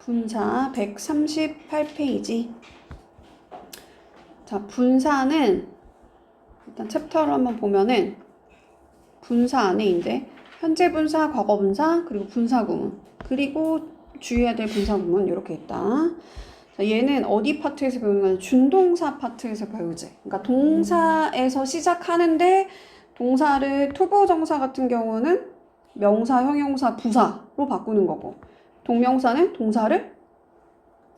분사 138페이지. 자, 분사는 일단 챕터를 한번 보면은 분사 안에 이제 현재 분사, 과거 분사, 그리고 분사 구문, 그리고 주의해야 될 분사 구문 이렇게 있다. 자, 얘는 어디 파트에서 배우는 거냐? 준동사 파트에서 배우지. 그러니까 동사에서 시작하는데 동사를 투부정사 같은 경우는 명사, 형용사, 부사로 바꾸는 거고, 동명사는 동사를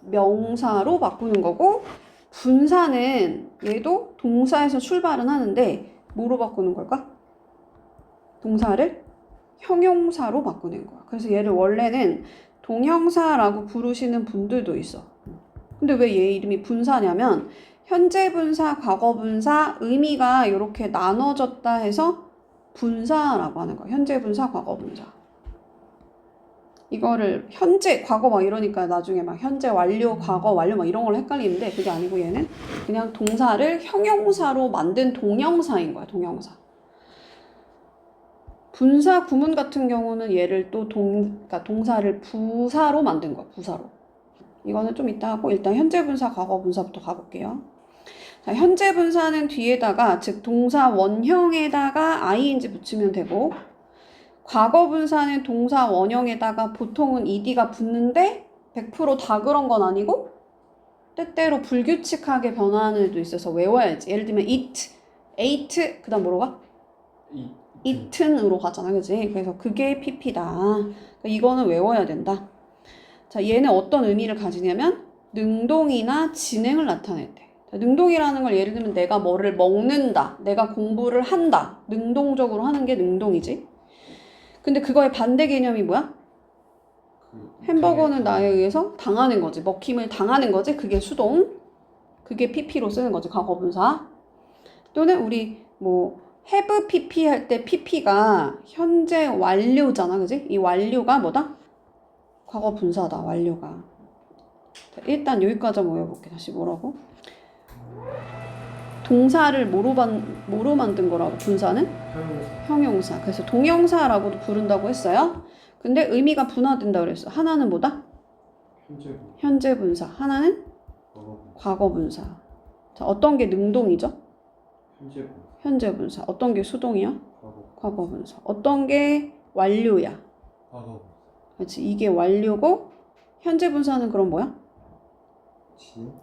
명사로 바꾸는 거고, 분사는 얘도 동사에서 출발은 하는데 뭐로 바꾸는 걸까? 동사를 형용사로 바꾸는 거야. 그래서 얘를 원래는 동형사라고 부르시는 분들도 있어. 근데 왜 얘 이름이 분사냐면 현재 분사, 과거 분사 의미가 이렇게 나눠졌다 해서 분사라고 하는 거야. 현재 분사, 과거 분사. 이거를 현재, 과거 막 이러니까 나중에 막 현재 완료, 과거 완료 막 이런 걸로 헷갈리는데 그게 아니고 얘는 그냥 동사를 형용사로 만든 동형사인 거야. 동형사. 분사 구문 같은 경우는 얘를 또 그러니까 동사를 부사로 만든 거야. 부사로. 이거는 좀 이따 하고 일단 현재 분사, 과거 분사부터 가볼게요. 자, 현재 분사는 뒤에다가 즉 동사 원형에다가 ing 붙이면 되고, 과거 분사는 동사 원형에다가 보통은 ed가 붙는데 100% 그런 건 아니고 때때로 불규칙하게 변화하는 애도 있어서 외워야지. 예를 들면 eat, ate, 그 다음 뭐로 가? eaten으로 가잖아, 그지? 그래서 그게 pp다. 그러니까 이거는 외워야 된다. 자, 얘는 어떤 의미를 가지냐면 능동이나 진행을 나타낼 때. 능동이라는 걸 예를 들면 내가 뭐를 먹는다, 내가 공부를 한다, 능동적으로 하는 게 능동이지. 근데 그거의 반대 개념이 뭐야? 햄버거는 나에 의해서 당하는 거지. 먹힘을 당하는 거지. 그게 수동. 그게 pp로 쓰는 거지. 과거분사. 또는 우리 뭐 have pp 할 때 pp가 현재 완료잖아. 그지? 이 완료가 뭐다? 과거분사다. 완료가. 자, 일단 여기까지 한번 외워볼게. 다시 뭐라고? 동사를 뭐로 만든 거라고? 분사는? 형용사. 그래서 동형사라고도 부른다고 했어요. 근데 의미가 분화된다고 그랬어. 하나는 뭐다? 현재 분사. 하나는 과거 분사. 자, 어떤 게 능동이죠? 현재 분사. 어떤 게 수동이야? 과거 분사. 어떤 게 완료야? 그렇지. 이게 완료고 현재 분사는 그럼 뭐야?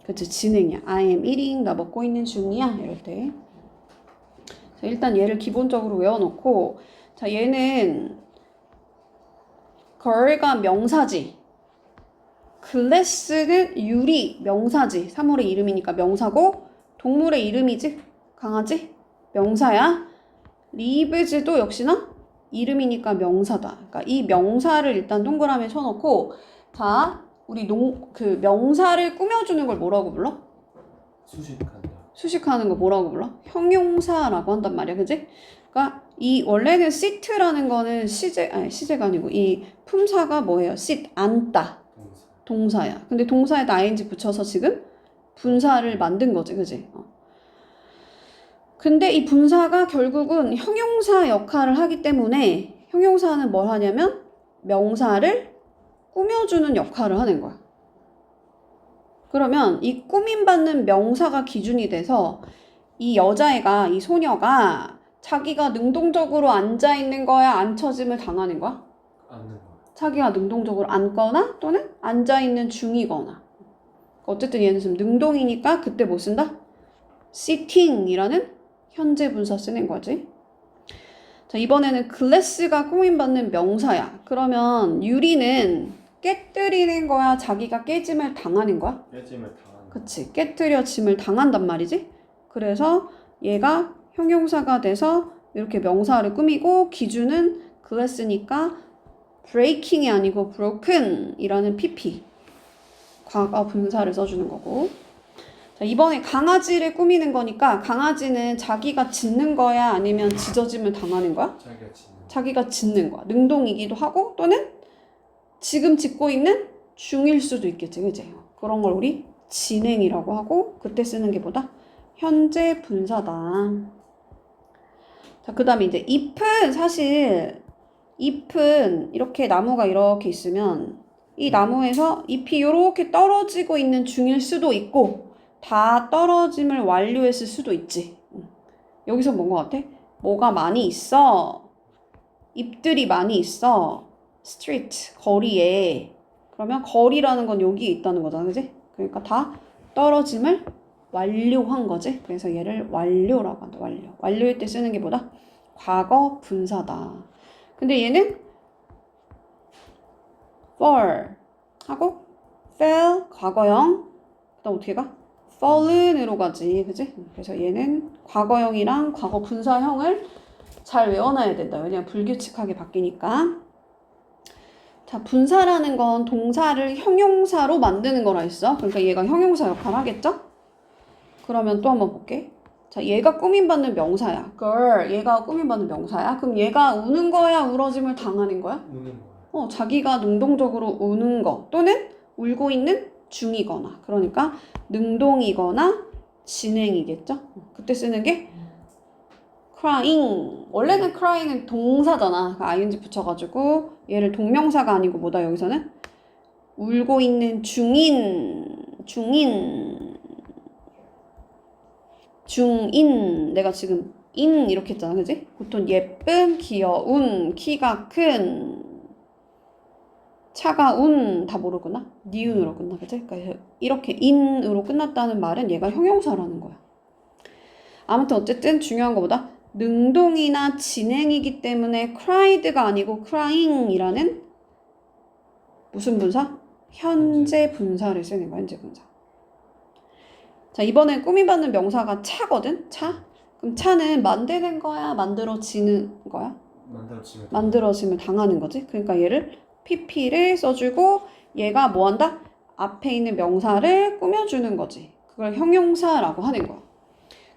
그치, 진행이야. I am eating, 나 먹고 있는 중이야. 이럴 때. 자, 일단 얘를 기본적으로 외워놓고, 자, 얘는 girl가 명사지. glass는 유리, 명사지. 사물의 이름이니까 명사고, 동물의 이름이지. 강아지? 명사야. lives도 역시나 이름이니까 명사다. 그러니까 이 명사를 일단 동그라미에 쳐놓고, 자, 우리 그 명사를 꾸며주는 걸 뭐라고 불러? 수식하는 거 뭐라고 불러? 형용사라고 한단 말이야, 그지? 그러니까 이 원래는 sit라는 거는 시제가 아니고 이 품사가 뭐예요? sit, 앉다. 동사야. 근데 동사에다 ing 붙여서 지금 분사를 만든 거지, 그지? 근데 이 분사가 결국은 형용사 역할을 하기 때문에 형용사는 뭘 하냐면 명사를 꾸며주는 역할을 하는 거야. 그러면 이 꾸밈받는 명사가 기준이 돼서 이 여자애가, 이 소녀가 자기가 능동적으로 앉아있는 거야? 앉혀짐을 당하는 거야? 앉는 거야. 자기가 능동적으로 앉거나 또는 앉아있는 중이거나. 어쨌든 얘는 지금 능동이니까 그때 뭐 쓴다? sitting이라는 현재 분사 쓰는 거지. 자, 이번에는 glass가 꾸밈받는 명사야. 그러면 유리는 깨뜨리는 거야? 자기가 깨짐을 당하는 거야? 깨짐을 당하는. 그치. 깨뜨려짐을 당한단 말이지. 그래서 얘가 형용사가 돼서 이렇게 명사를 꾸미고 기준은 glass니까 breaking이 아니고 broken이라는 pp. 과거 분사를 써주는 거고. 자, 이번에 강아지를 꾸미는 거니까 강아지는 자기가 짖는 거야? 아니면 짖어짐을 당하는 거야? 자기가 짖는 거야. 능동이기도 하고 또는 지금 짖고 있는 중일 수도 있겠지, 그지? 그런 걸 우리 진행이라고 하고 그때 쓰는 게 뭐다? 현재 분사다. 자, 그 다음에 이제 잎은 사실 잎은 이렇게 나무가 이렇게 있으면 이 나무에서 잎이 이렇게 떨어지고 있는 중일 수도 있고 다 떨어짐을 완료했을 수도 있지. 여기서 뭔 것 같아? 뭐가 많이 있어. 잎들이 많이 있어. street, 거리에. 그러면 거리라는 건 여기에 있다는 거잖아. 그지? 그러니까 다 떨어짐을 완료한 거지. 그래서 얘를 완료라고 한다. 완료. 완료일 때 쓰는 게 뭐다? 과거 분사다. 근데 얘는 fall 하고 fell 과거형. 그다음 어떻게 가? fallen으로 가지. 그지? 그래서 얘는 과거형이랑 과거 분사형을 잘 외워놔야 된다. 왜냐면 불규칙하게 바뀌니까. 자, 분사라는 건 동사를 형용사로 만드는 거라 했어. 그러니까 얘가 형용사 역할을 하겠죠? 그러면 또 한번 볼게. 자, 얘가 꾸밈받는 명사야. girl, 얘가 꾸밈받는 명사야. 그럼 얘가 우는 거야, 울어짐을 당하는 거야? 우는 거야. 자기가 능동적으로 우는 거 또는 울고 있는 중이거나. 그러니까 능동이거나 진행이겠죠? 그때 쓰는 게 crying. 원래는 crying은 동사잖아. ing 붙여가지고 얘를 동명사가 아니고 뭐다 여기서는? 울고 있는 중인. 내가 지금 인 이렇게 했잖아. 그지? 보통 예쁜, 귀여운, 키가 큰, 차가운 다 모르구나. 니은으로 끝나. 그지? 그러니까 이렇게 인으로 끝났다는 말은 얘가 형용사라는 거야. 아무튼 어쨌든 중요한 거보다 능동이나 진행이기 때문에 cried가 아니고 crying이라는 무슨 분사? 현재 분사를 쓰는 거야. 현재 분사. 자, 이번엔 꾸밈받는 명사가 차거든? 차? 그럼 차는 만드는 거야? 만들어지는 거야? 만들어짐을 당하는 거지. 그러니까 얘를 pp를 써주고 얘가 뭐 한다? 앞에 있는 명사를 꾸며주는 거지. 그걸 형용사라고 하는 거야.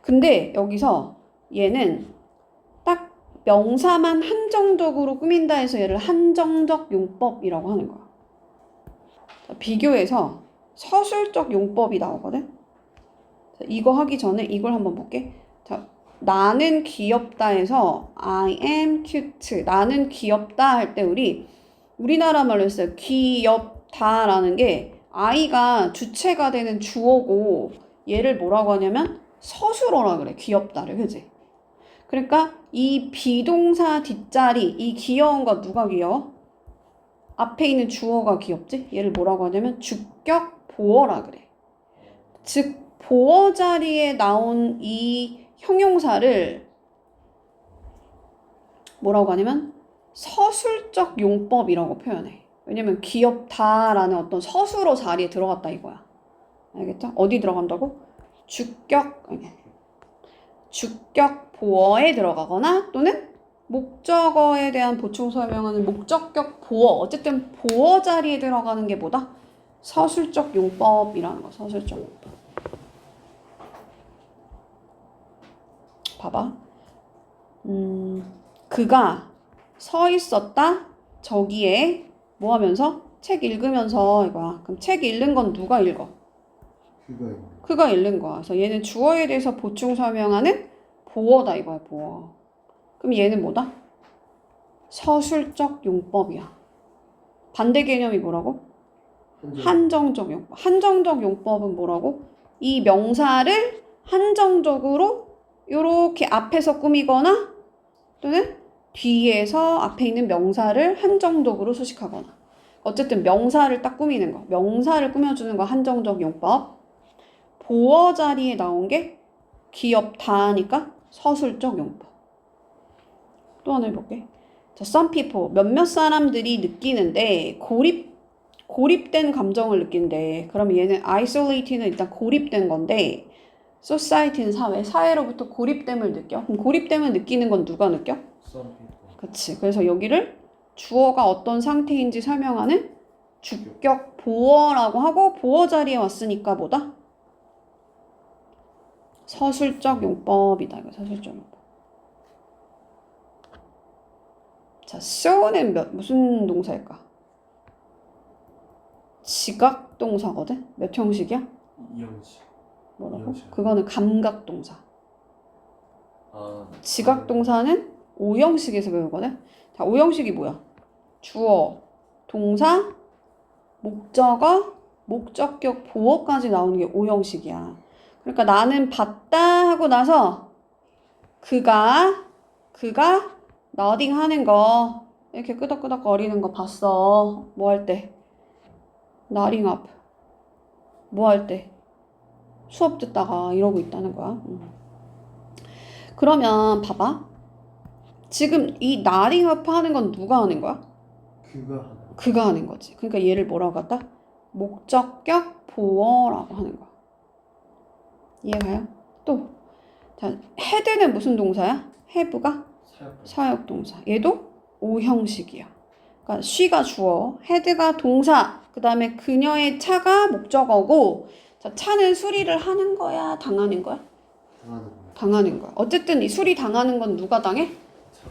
근데 여기서 얘는 딱 명사만 한정적으로 꾸민다 해서 얘를 한정적 용법이라고 하는 거야. 자, 비교해서 서술적 용법이 나오거든. 자, 이거 하기 전에 이걸 한번 볼게. 자, 나는 귀엽다 해서 I am cute. 나는 귀엽다 할 때 우리나라 말로 했어요. 귀엽다라는 게 I가 주체가 되는 주어고 얘를 뭐라고 하냐면 서술어라 그래. 귀엽다를. 그지? 그러니까 이 비동사 뒷자리 이 귀여운 거 누가 귀여워? 앞에 있는 주어가 귀엽지? 얘를 뭐라고 하냐면 주격 보어라 그래. 즉 보어 자리에 나온 이 형용사를 뭐라고 하냐면 서술적 용법이라고 표현해. 왜냐면 귀엽다라는 어떤 서술어 자리에 들어갔다 이거야. 알겠죠? 어디 들어간다고? 주격 보어에 들어가거나 또는 목적어에 대한 보충 설명하는 목적격 보어. 어쨌든 보어 자리에 들어가는 게 뭐다? 서술적 용법이라는 거. 서술적 용법. 봐봐. 그가 서 있었다. 저기에 뭐 하면서? 책 읽으면서 이거야. 그럼 책 읽는 건 누가 읽어? 그가 읽는 거야. 그래서 얘는 주어에 대해서 보충 설명하는 보어다 이거야. 보어. 그럼 얘는 뭐다? 서술적 용법이야. 반대 개념이 뭐라고? 한정적 용법. 한정적 용법은 뭐라고? 이 명사를 한정적으로 요렇게 앞에서 꾸미거나 또는 뒤에서 앞에 있는 명사를 한정적으로 수식하거나. 어쨌든 명사를 딱 꾸미는 거. 명사를 꾸며주는 거 한정적 용법. 보어 자리에 나온 게 귀엽다니까 서술적 용법. 또 하나 해볼게. 자, some people. 몇몇 사람들이 느끼는데 고립된 감정을 느낀대. 그럼 얘는 isolated는 일단 고립된 건데 society는 사회로부터 고립됨을 느껴. 그럼 고립됨을 느끼는 건 누가 느껴? 그치. 그래서 여기를 주어가 어떤 상태인지 설명하는 주격 보어라고 하고 보어 자리에 왔으니까 뭐다? 서술적 용법이다. 이거 서술적 용법. 자, so는 무슨 동사일까? 지각 동사거든? 몇 형식이야? 2형식. 뭐라고? 2형식. 그거는 감각 동사. 지각 동사는 5형식에서 배우거든? 자, 5형식이 뭐야? 주어, 동사, 목적어, 목적격, 보어까지 나오는 게 오형식이야. 그러니까 나는 봤다 하고 나서 그가 nodding 하는 거 이렇게 끄덕끄덕 거리는 거 봤어. 뭐 할 때? nodding up. 뭐 할 때? 수업 듣다가 이러고 있다는 거야. 그러면 봐봐. 지금 이 nodding up 하는 건 누가 하는 거야? 그가 하는 거지. 그러니까 얘를 뭐라고 갖다? 목적격 보어라고 하는 거야. 이해가요? 또, 자, head는 무슨 동사야? have가 사역 동사. 얘도 오형식이야. 그러니까 she가 주어, head가 동사, 그 다음에 그녀의 차가 목적어고, 자, 차는 수리를 하는 거야, 당하는 거야? 당하는 거야. 어쨌든 이 수리 당하는 건 누가 당해?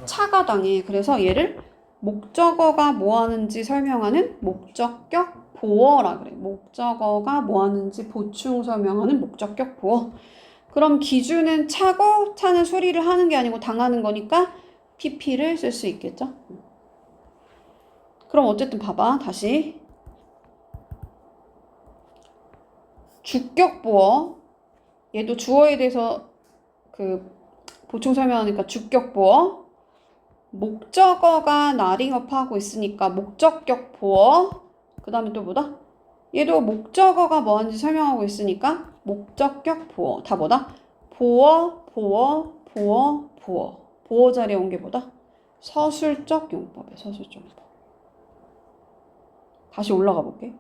차가 당해. 그래서 얘를 목적어가 뭐 하는지 설명하는 목적격 보어라 그래. 목적어가 뭐 하는지 보충 설명하는 목적격 보어. 그럼 기준은 차고 차는 수리를 하는 게 아니고 당하는 거니까 PP를 쓸 수 있겠죠? 그럼 어쨌든 봐봐. 다시. 주격 보어. 얘도 주어에 대해서 그 보충 설명하니까 주격 보어. 목적어가 nodding 하고 있으니까 목적격 보어. 그 다음에 또 뭐다? 얘도 목적어가 뭐하는지 설명하고 있으니까 목적격 보어. 다 뭐다? 보어. 보어 자리에 온 게 뭐다? 서술적 용법이야. 서술적 용법. 다시 올라가 볼게.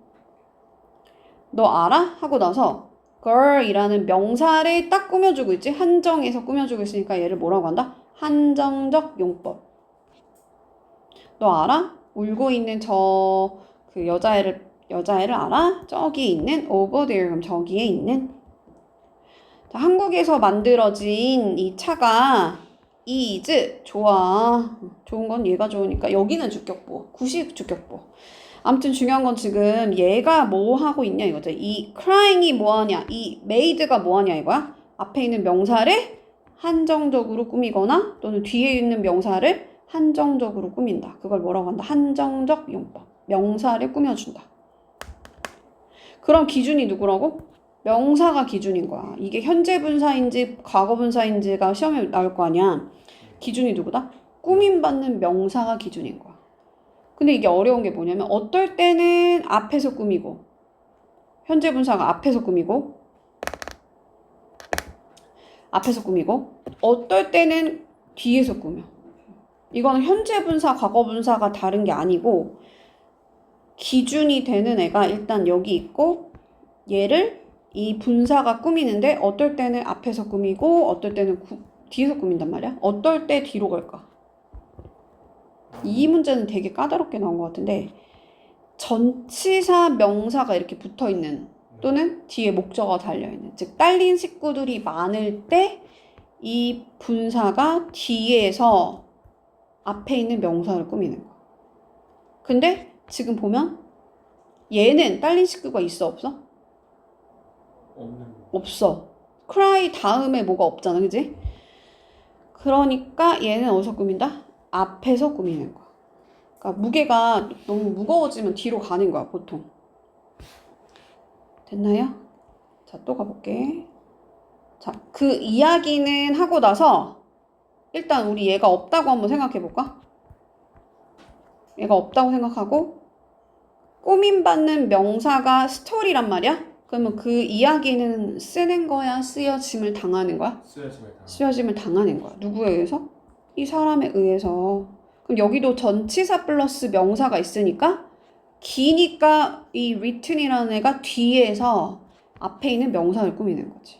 너 알아? 하고 나서 girl이라는 명사를 딱 꾸며주고 있지? 한정해서 꾸며주고 있으니까 얘를 뭐라고 한다? 한정적 용법. 너 알아? 울고 있는 그 여자애를 알아? 저기 있는 over there. 그럼 저기에 있는. 자, 한국에서 만들어진 이 차가 is 좋아. 좋은 건 얘가 좋으니까 여기는 주격보. 구식 주격보. 아무튼 중요한 건 지금 얘가 뭐 하고 있냐 이거죠. 이 crying이 뭐 하냐? 이 made가 뭐 하냐 이거야? 앞에 있는 명사를 한정적으로 꾸미거나 또는 뒤에 있는 명사를 한정적으로 꾸민다. 그걸 뭐라고 한다? 한정적 용법. 명사를 꾸며준다. 그럼 기준이 누구라고? 명사가 기준인 거야. 이게 현재 분사인지 과거 분사인지가 시험에 나올 거 아니야. 기준이 누구다? 꾸밈받는 명사가 기준인 거야. 근데 이게 어려운 게 뭐냐면 어떨 때는 앞에서 꾸미고 현재 분사가 앞에서 꾸미고 어떨 때는 뒤에서 꾸며. 이거는 현재 분사, 과거 분사가 다른 게 아니고 기준이 되는 애가 일단 여기 있고 얘를 이 분사가 꾸미는데 어떨 때는 앞에서 꾸미고 어떨 때는 뒤에서 꾸민단 말이야. 어떨 때 뒤로 갈까? 이 문제는 되게 까다롭게 나온 것 같은데 전치사 명사가 이렇게 붙어있는 또는 뒤에 목적어가 달려있는 즉 딸린 식구들이 많을 때 이 분사가 뒤에서 앞에 있는 명사를 꾸미는 거야. 근데 지금 보면 얘는 딸린 식구가 있어 없어? 없어. cry 다음에 뭐가 없잖아, 그지? 그러니까 얘는 어디서 꾸민다? 앞에서 꾸미는 거야. 그러니까 무게가 너무 무거워지면 뒤로 가는 거야, 보통. 됐나요? 자, 또 가볼게. 자, 그 이야기는 하고 나서 일단 우리 얘가 없다고 한번 생각해 볼까? 얘가 없다고 생각하고 꾸밈받는 명사가 스토리란 말이야? 그러면 그 이야기는 쓰는 거야? 쓰여짐을 당하는 거야? 쓰여짐을 당하는 거야. 누구에 의해서? 이 사람에 의해서. 그럼 여기도 전치사 플러스 명사가 있으니까 기니까 이 written이라는 애가 뒤에서 앞에 있는 명사를 꾸미는 거지.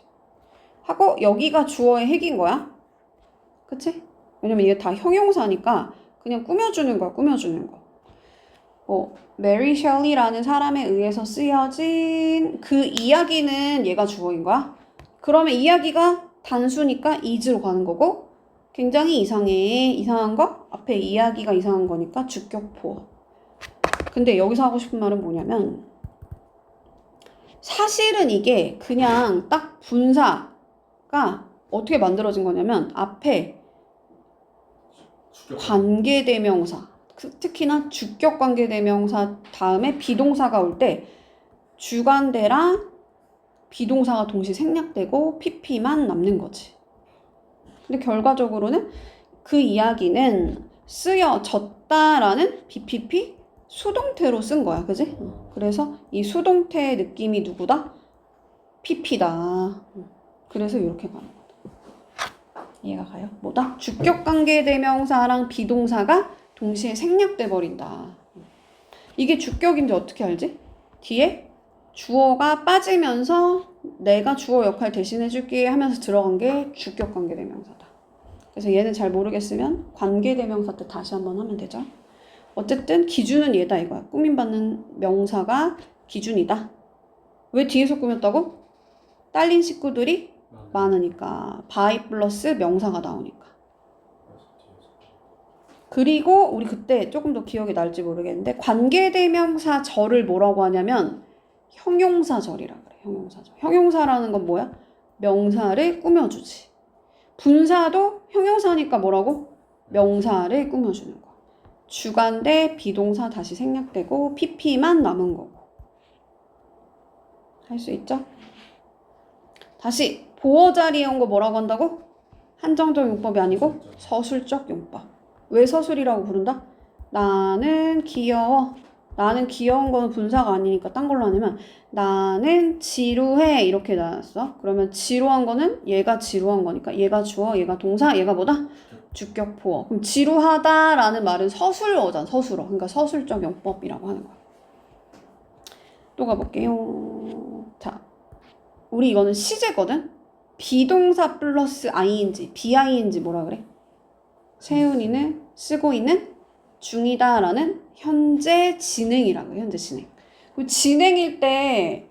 하고 여기가 주어의 핵인 거야. 그치? 왜냐면 이게 다 형용사니까 그냥 꾸며주는 거야. 꾸며주는 거. 메리 셜리라는 사람에 의해서 쓰여진 그 이야기는 얘가 주어인 거야. 그러면 이야기가 단수니까 is로 가는 거고 굉장히 이상해. 이상한 거? 앞에 이야기가 이상한 거니까 주격보어. 근데 여기서 하고 싶은 말은 뭐냐면 사실은 이게 그냥 딱 분사가 어떻게 만들어진 거냐면 앞에 관계대명사 특히나 주격 관계대명사 다음에 비동사가 올 때 주관대랑 비동사가 동시에 생략되고 pp만 남는 거지. 근데 결과적으로는 그 이야기는 쓰여졌다라는 bpp 수동태로 쓴 거야. 그지? 그래서 이 수동태의 느낌이 누구다? pp다. 그래서 이렇게 가는 거다. 이해가 가요? 뭐다? 주격관계대명사랑 비동사가 동시에 생략돼 버린다. 이게 주격인지 어떻게 알지? 뒤에 주어가 빠지면서 내가 주어 역할 대신해줄게 하면서 들어간 게 주격관계대명사다. 그래서 얘는 잘 모르겠으면 관계대명사 때 다시 한번 하면 되죠. 어쨌든 기준은 얘다 이거야. 꾸밈받는 명사가 기준이다. 왜 뒤에서 꾸몄다고? 딸린 식구들이 많으니까. by 플러스 명사가 나오니까. 그리고 우리 그때 조금 더 기억이 날지 모르겠는데 관계대명사 절을 뭐라고 하냐면 형용사절이라 그래. 형용사절. 형용사라는 건 뭐야? 명사를 꾸며주지. 분사도 형용사니까 뭐라고? 명사를 꾸며주는 거. 주관대 비동사 다시 생략되고 pp만 남은 거고. 할 수 있죠? 다시 보어 자리에 온 거 뭐라고 한다고? 한정적 용법이 아니고 서술적 용법. 왜 서술이라고 부른다? 나는 귀여워. 나는 귀여운 건 분사가 아니니까 딴 걸로 하냐면 나는 지루해 이렇게 나왔어. 그러면 지루한 거는 얘가 지루한 거니까 얘가 주어, 얘가 동사, 얘가 뭐다? 주격 보어. 그럼 지루하다라는 말은 서술어잖아. 서술어. 그러니까 서술적 용법이라고 하는 거야. 또 가볼게요. 자, 우리 이거는 시제거든? 비동사 플러스 ing, biing 뭐라 그래? 세훈이는 쓰고 있는 중이다라는 현재 진행이라고 해요. 현재 진행. 그 진행일 때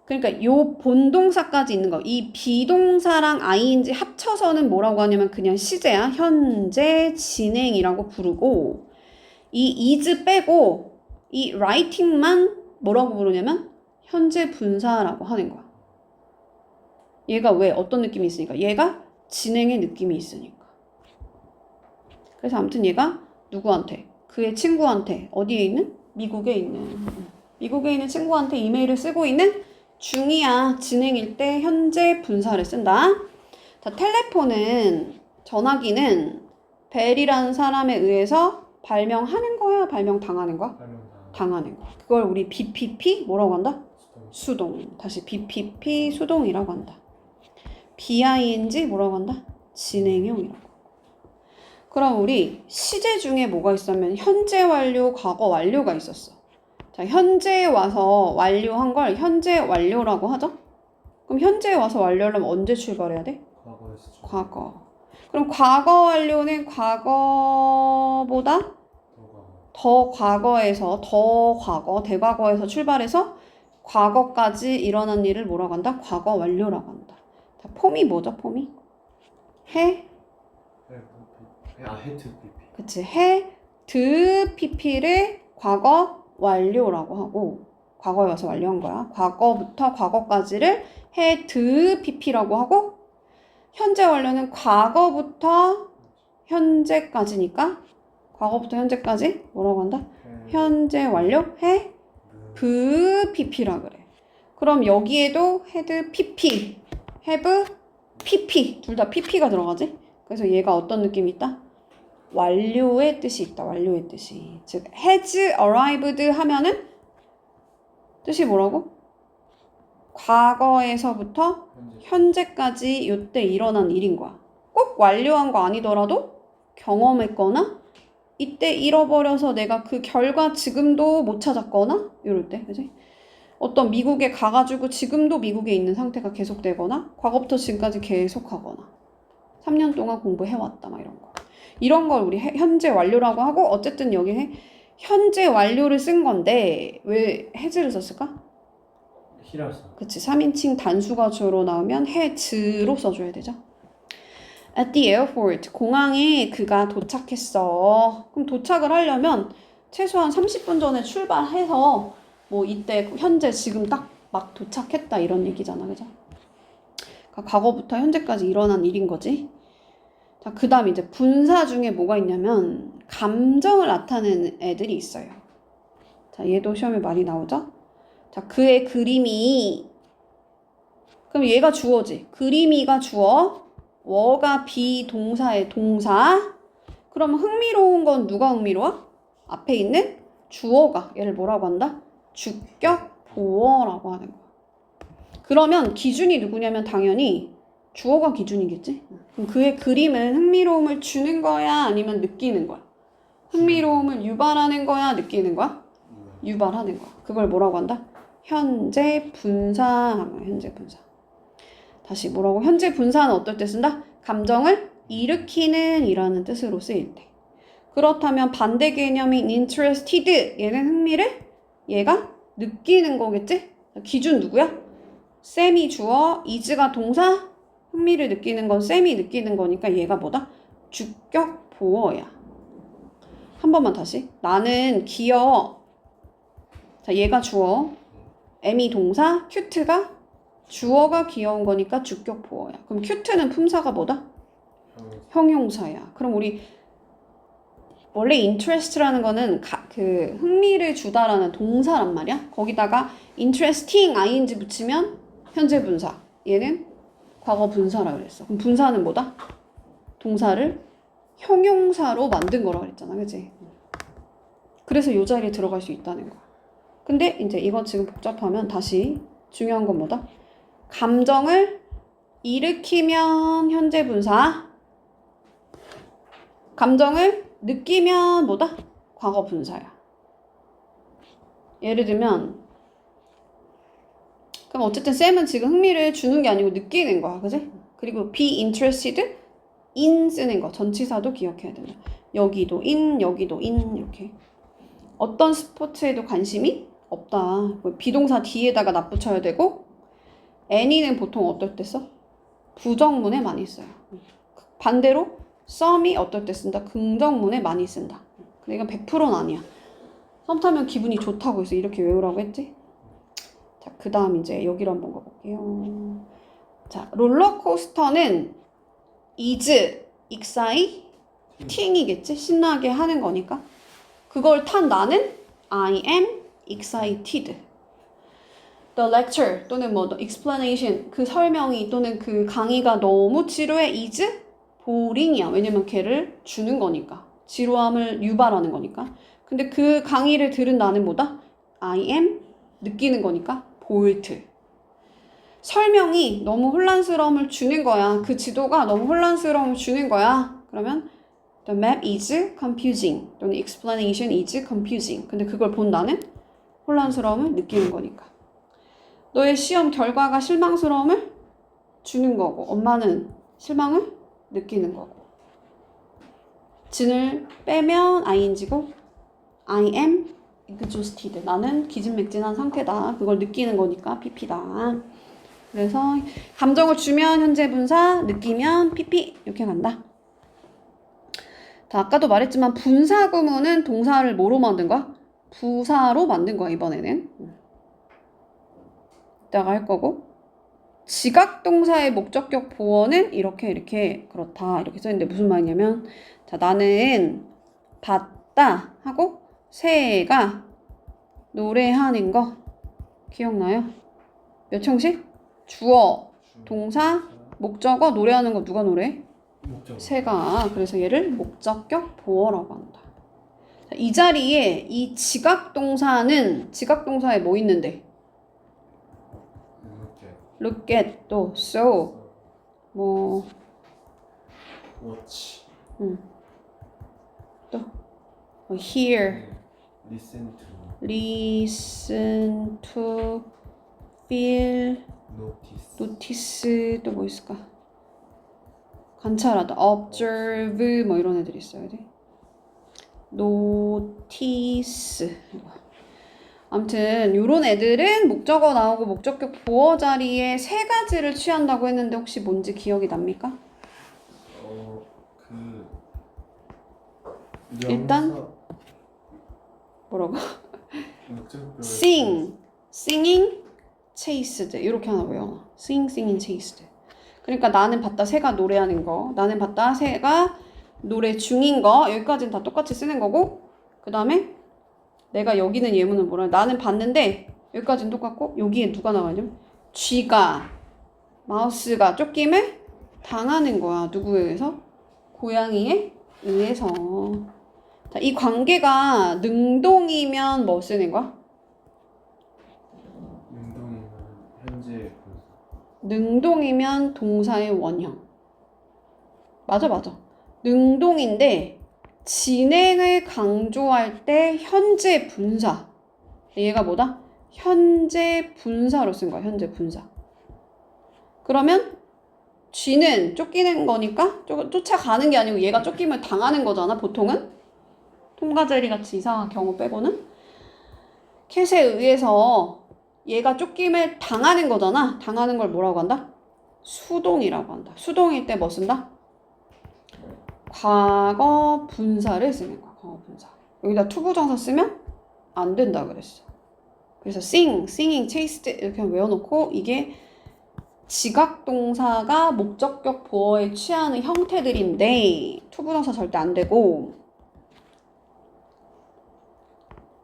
그러니까 요 본동사까지 있는 거. 이 비동사랑 ing 합쳐서는 뭐라고 하냐면 그냥 시제야. 현재 진행이라고 부르고 이 is 빼고 이 writing만 뭐라고 부르냐면 현재 분사라고 하는 거야. 얘가 왜? 어떤 느낌이 있으니까? 얘가 진행의 느낌이 있으니까. 그래서 아무튼 얘가 누구한테? 그의 친구한테 어디에 있는? 미국에 있는 친구한테 이메일을 쓰고 있는 중이야. 진행일 때 현재 분사를 쓴다. 자, 텔레폰은 전화기는 벨이라는 사람에 의해서 발명하는 거야? 발명당하는 거야? 당하는 거야. 그걸 우리 BPP 뭐라고 한다? 수동. 다시 BPP 수동이라고 한다. BING 뭐라고 한다? 진행형이라고. 그럼 우리 시제 중에 뭐가 있었냐면 현재 완료, 과거 완료가 있었어. 자, 현재에 와서 완료한 걸 현재 완료라고 하죠? 그럼 현재에 와서 완료하려면 언제 출발해야 돼? 과거. 그럼 과거 완료는 과거보다 더 과거에서 대과거에서 출발해서 과거까지 일어난 일을 뭐라고 한다? 과거 완료라고 한다. 자, 폼이 뭐죠? 폼이? 헤드 PP. 그치. 헤드 PP를 과거 완료라고 하고 과거에 와서 완료한 거야. 과거부터 과거까지를 헤드 PP라고 하고 현재 완료는 과거부터 현재까지니까 과거부터 현재까지 뭐라고 한다? 현재 완료 have PP라 그래. 그럼 여기에도 had PP, have PP 둘 다 PP가 들어가지? 그래서 얘가 어떤 느낌이 있다? 완료의 뜻이 있다. 완료의 뜻이. 즉 has arrived 하면은 뜻이 뭐라고? 과거에서부터 현재까지 이때 일어난 일인 거야. 꼭 완료한 거 아니더라도 경험했거나 이때 잃어버려서 내가 그 결과 지금도 못 찾았거나 이럴 때, 그지? 어떤 미국에 가가지고 지금도 미국에 있는 상태가 계속되거나 과거부터 지금까지 계속하거나 3년 동안 공부해왔다 막 이런 거. 이런 걸 우리 현재 완료라고 하고 어쨌든 여기 현재 완료를 쓴 건데 왜 has를 썼을까? 히라서. 그치. 3인칭 단수가 주로 나오면 has로 써줘야 되죠. At the airport. 공항에 그가 도착했어. 그럼 도착을 하려면 최소한 30분 전에 출발해서 뭐 이때 현재 지금 딱 막 도착했다 이런 얘기잖아. 그죠? 그러니까 과거부터 현재까지 일어난 일인 거지. 자, 그 다음 이제 분사 중에 뭐가 있냐면 감정을 나타내는 애들이 있어요. 자, 얘도 시험에 많이 나오죠? 자, 그의 그림이 그럼 얘가 주어지. 그림이가 주어. 워가 비동사의 동사. 그러면 흥미로운 건 누가 흥미로워? 앞에 있는 주어가 얘를 뭐라고 한다? 주격 보어라고 하는 거야. 그러면 기준이 누구냐면 당연히 주어가 기준이겠지? 그럼 그의 그림은 흥미로움을 주는 거야? 아니면 느끼는 거야? 흥미로움을 유발하는 거야? 느끼는 거야? 유발하는 거야. 그걸 뭐라고 한다? 현재 분사. 현재 분사. 다시 뭐라고? 현재 분사는 어떨 때 쓴다? 감정을 일으키는 이라는 뜻으로 쓰일 때. 그렇다면 반대 개념인 interested. 얘는 흥미를 얘가 느끼는 거겠지? 기준 누구야? 쌤이 주어, is가 동사, 흥미를 느끼는 건 쌤이 느끼는 거니까 얘가 뭐다? 주격 보어야. 한 번만 다시. 나는 귀여워. 자, 얘가 주어, M이 동사, cute가 주어가 귀여운 거니까 주격 보어야. 그럼 cute는 품사가 뭐다? 형용사야. 그럼 우리 원래 interest라는 거는 그 흥미를 주다라는 동사란 말이야. 거기다가 interesting ing 붙이면 현재 분사. 얘는 과거 분사라 그랬어. 그럼 분사는 뭐다? 동사를 형용사로 만든 거라 그랬잖아. 그치? 그래서 이 자리에 들어갈 수 있다는 거야. 근데 이제 이거 지금 복잡하면 다시 중요한 건 뭐다? 감정을 일으키면 현재 분사. 감정을 느끼면 뭐다? 과거 분사야. 예를 들면 그럼 어쨌든 쌤은 지금 흥미를 주는 게 아니고 느끼는 거야. 그지? 그리고 be interested in 쓰는 거. 전치사도 기억해야 된다. 여기도 in, 여기도 in 이렇게. 어떤 스포츠에도 관심이 없다. 비동사 뒤에다가 납붙여야 되고 any는 보통 어떨 때 써? 부정문에 많이 써요. 반대로 some이 어떨 때 쓴다? 긍정문에 많이 쓴다. 근데 이건 100%는 아니야. 썸 타면 기분이 좋다고 해서 이렇게 외우라고 했지? 자, 그 다음 이제 여기로 한번 가볼게요. 자, 롤러코스터는 is, exciting이겠지? 신나게 하는 거니까. 그걸 탄 나는 I am excited. The lecture 또는 뭐 the explanation 그 설명이 또는 그 강의가 너무 지루해 is boring이야. 왜냐면 걔를 주는 거니까. 지루함을 유발하는 거니까. 근데 그 강의를 들은 나는 뭐다? I am 느끼는 거니까 bored. 설명이 너무 혼란스러움을 주는 거야. 그 지도가 너무 혼란스러움을 주는 거야. 그러면 the map is confusing 또는 explanation is confusing. 근데 그걸 본 나는 혼란스러움을 느끼는 거니까. 너의 시험 결과가 실망스러움을 주는 거고 엄마는 실망을 느끼는 거고. 진을 빼면 ing고 I am exhausted. 나는 기진맥진한 상태다. 그걸 느끼는 거니까 pp다. 그래서 감정을 주면 현재 분사, 느끼면 pp 이렇게 간다. 자, 아까도 말했지만 분사 구문은 동사를 뭐로 만든 거야? 부사로 만든 거야 이번에는. 이따가 할 거고. 지각동사의 목적격 보어는 이렇게 그렇다 이렇게 써있는데 무슨 말이냐면 자 나는 봤다 하고 새가 노래하는 거 기억나요? 몇 형식? 주어, 동사, 목적어, 노래하는 거 누가 노래해? 새가. 그래서 얘를 목적격 보어라고 한다. 자, 이 자리에 이 지각동사는 지각동사에 뭐 있는데? look at 또 so 뭐 watch 또 hear listen to feel notice 또 뭐 있을까? 관찰하다 observe 뭐 이런 애들이 있어야 돼. notice 아무튼 요런 애들은 목적어 나오고 목적격 보어 자리에 세 가지를 취한다고 했는데 혹시 뭔지 기억이 납니까? 일단 뭐라고? sing, singing, chased 이렇게 하나 외워놔. sing, singing, chased. 그러니까 나는 봤다 새가 노래하는 거, 나는 봤다 새가 노래 중인 거 여기까지는 다 똑같이 쓰는 거고 그 다음에 내가 여기는 예문을 뭐라 해? 나는 봤는데 여기까지는 똑같고 여기에 누가 나가냐면 쥐가 마우스가 쫓김을 당하는 거야. 누구에 의해서? 고양이에 의해서. 자, 이 관계가 능동이면 뭐 쓰는 거야? 능동이면 현재 분사. 능동이면 동사의 원형. 맞아. 능동인데 진행을 강조할 때 현재 분사. 얘가 뭐다? 현재 분사로 쓴 거야. 현재 분사. 그러면 쥐는 쫓기는 거니까 쫓아가는 게 아니고 얘가 쫓김을 당하는 거잖아. 보통은. 톰과 제리 같이 이상한 경우 빼고는. 캣에 의해서 얘가 쫓김을 당하는 거잖아. 당하는 걸 뭐라고 한다? 수동이라고 한다. 수동일 때 뭐 쓴다? 과거 분사를 쓰는 거야. 과거 분사. 여기다 투부정사 쓰면 안 된다 그랬어. 그래서 singing, chased 이렇게 외워놓고 이게 지각동사가 목적격 보어에 취하는 형태들인데 투부정사 절대 안 되고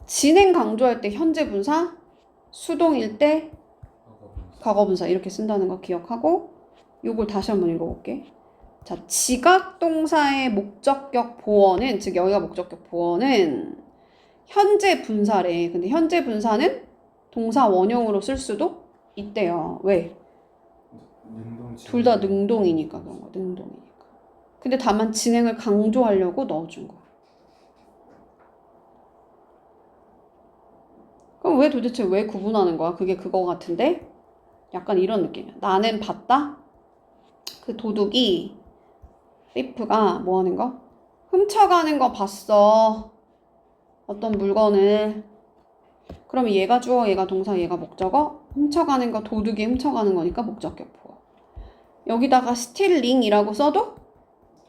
진행 강조할 때 현재 분사, 수동일 때 과거 분사 이렇게 쓴다는 거 기억하고 요걸 다시 한번 읽어볼게. 자, 지각동사의 목적격 보어는 즉 여기가 목적격 보어는 현재 분사래. 근데 현재 분사는 동사 원형으로 쓸 수도 있대요. 왜? 둘 다 능동이니까 그런 거야. 능동이니까. 근데 다만 진행을 강조하려고 넣어준 거야. 그럼 왜 도대체 왜 구분하는 거야? 그게 그거 같은데? 약간 이런 느낌이야. 나는 봤다? 그 도둑이 thief가 뭐 하는 거? 훔쳐가는 거 봤어. 어떤 물건을. 그러면 얘가 주어, 얘가 동사, 얘가 목적어. 훔쳐가는 거, 도둑이 훔쳐가는 거니까 목적격 보어. 여기다가 stealing이라고 써도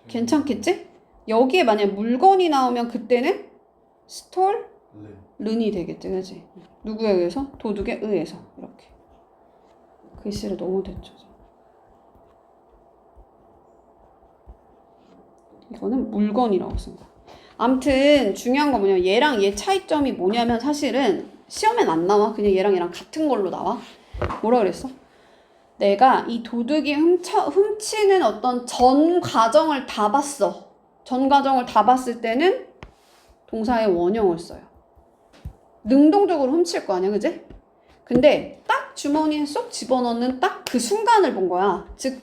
괜찮겠지? 여기에 만약 물건이 나오면 그때는 stolen이 되겠지, 그치? 누구에 의해서? 도둑에 의해서. 이렇게. 글씨를 너무 대죠. 이거는 물건이라고 쓴 거야. 아무튼 중요한 건 뭐냐면 얘랑 얘 차이점이 뭐냐면 사실은 시험엔 안 나와. 그냥 얘랑 같은 걸로 나와. 뭐라 그랬어? 내가 이 도둑이 훔치는 어떤 전 과정을 다 봤어. 전 과정을 다 봤을 때는 동사의 원형을 써요. 능동적으로 훔칠 거 아니야, 그지? 근데 딱 주머니에 쏙 집어넣는 딱 그 순간을 본 거야. 즉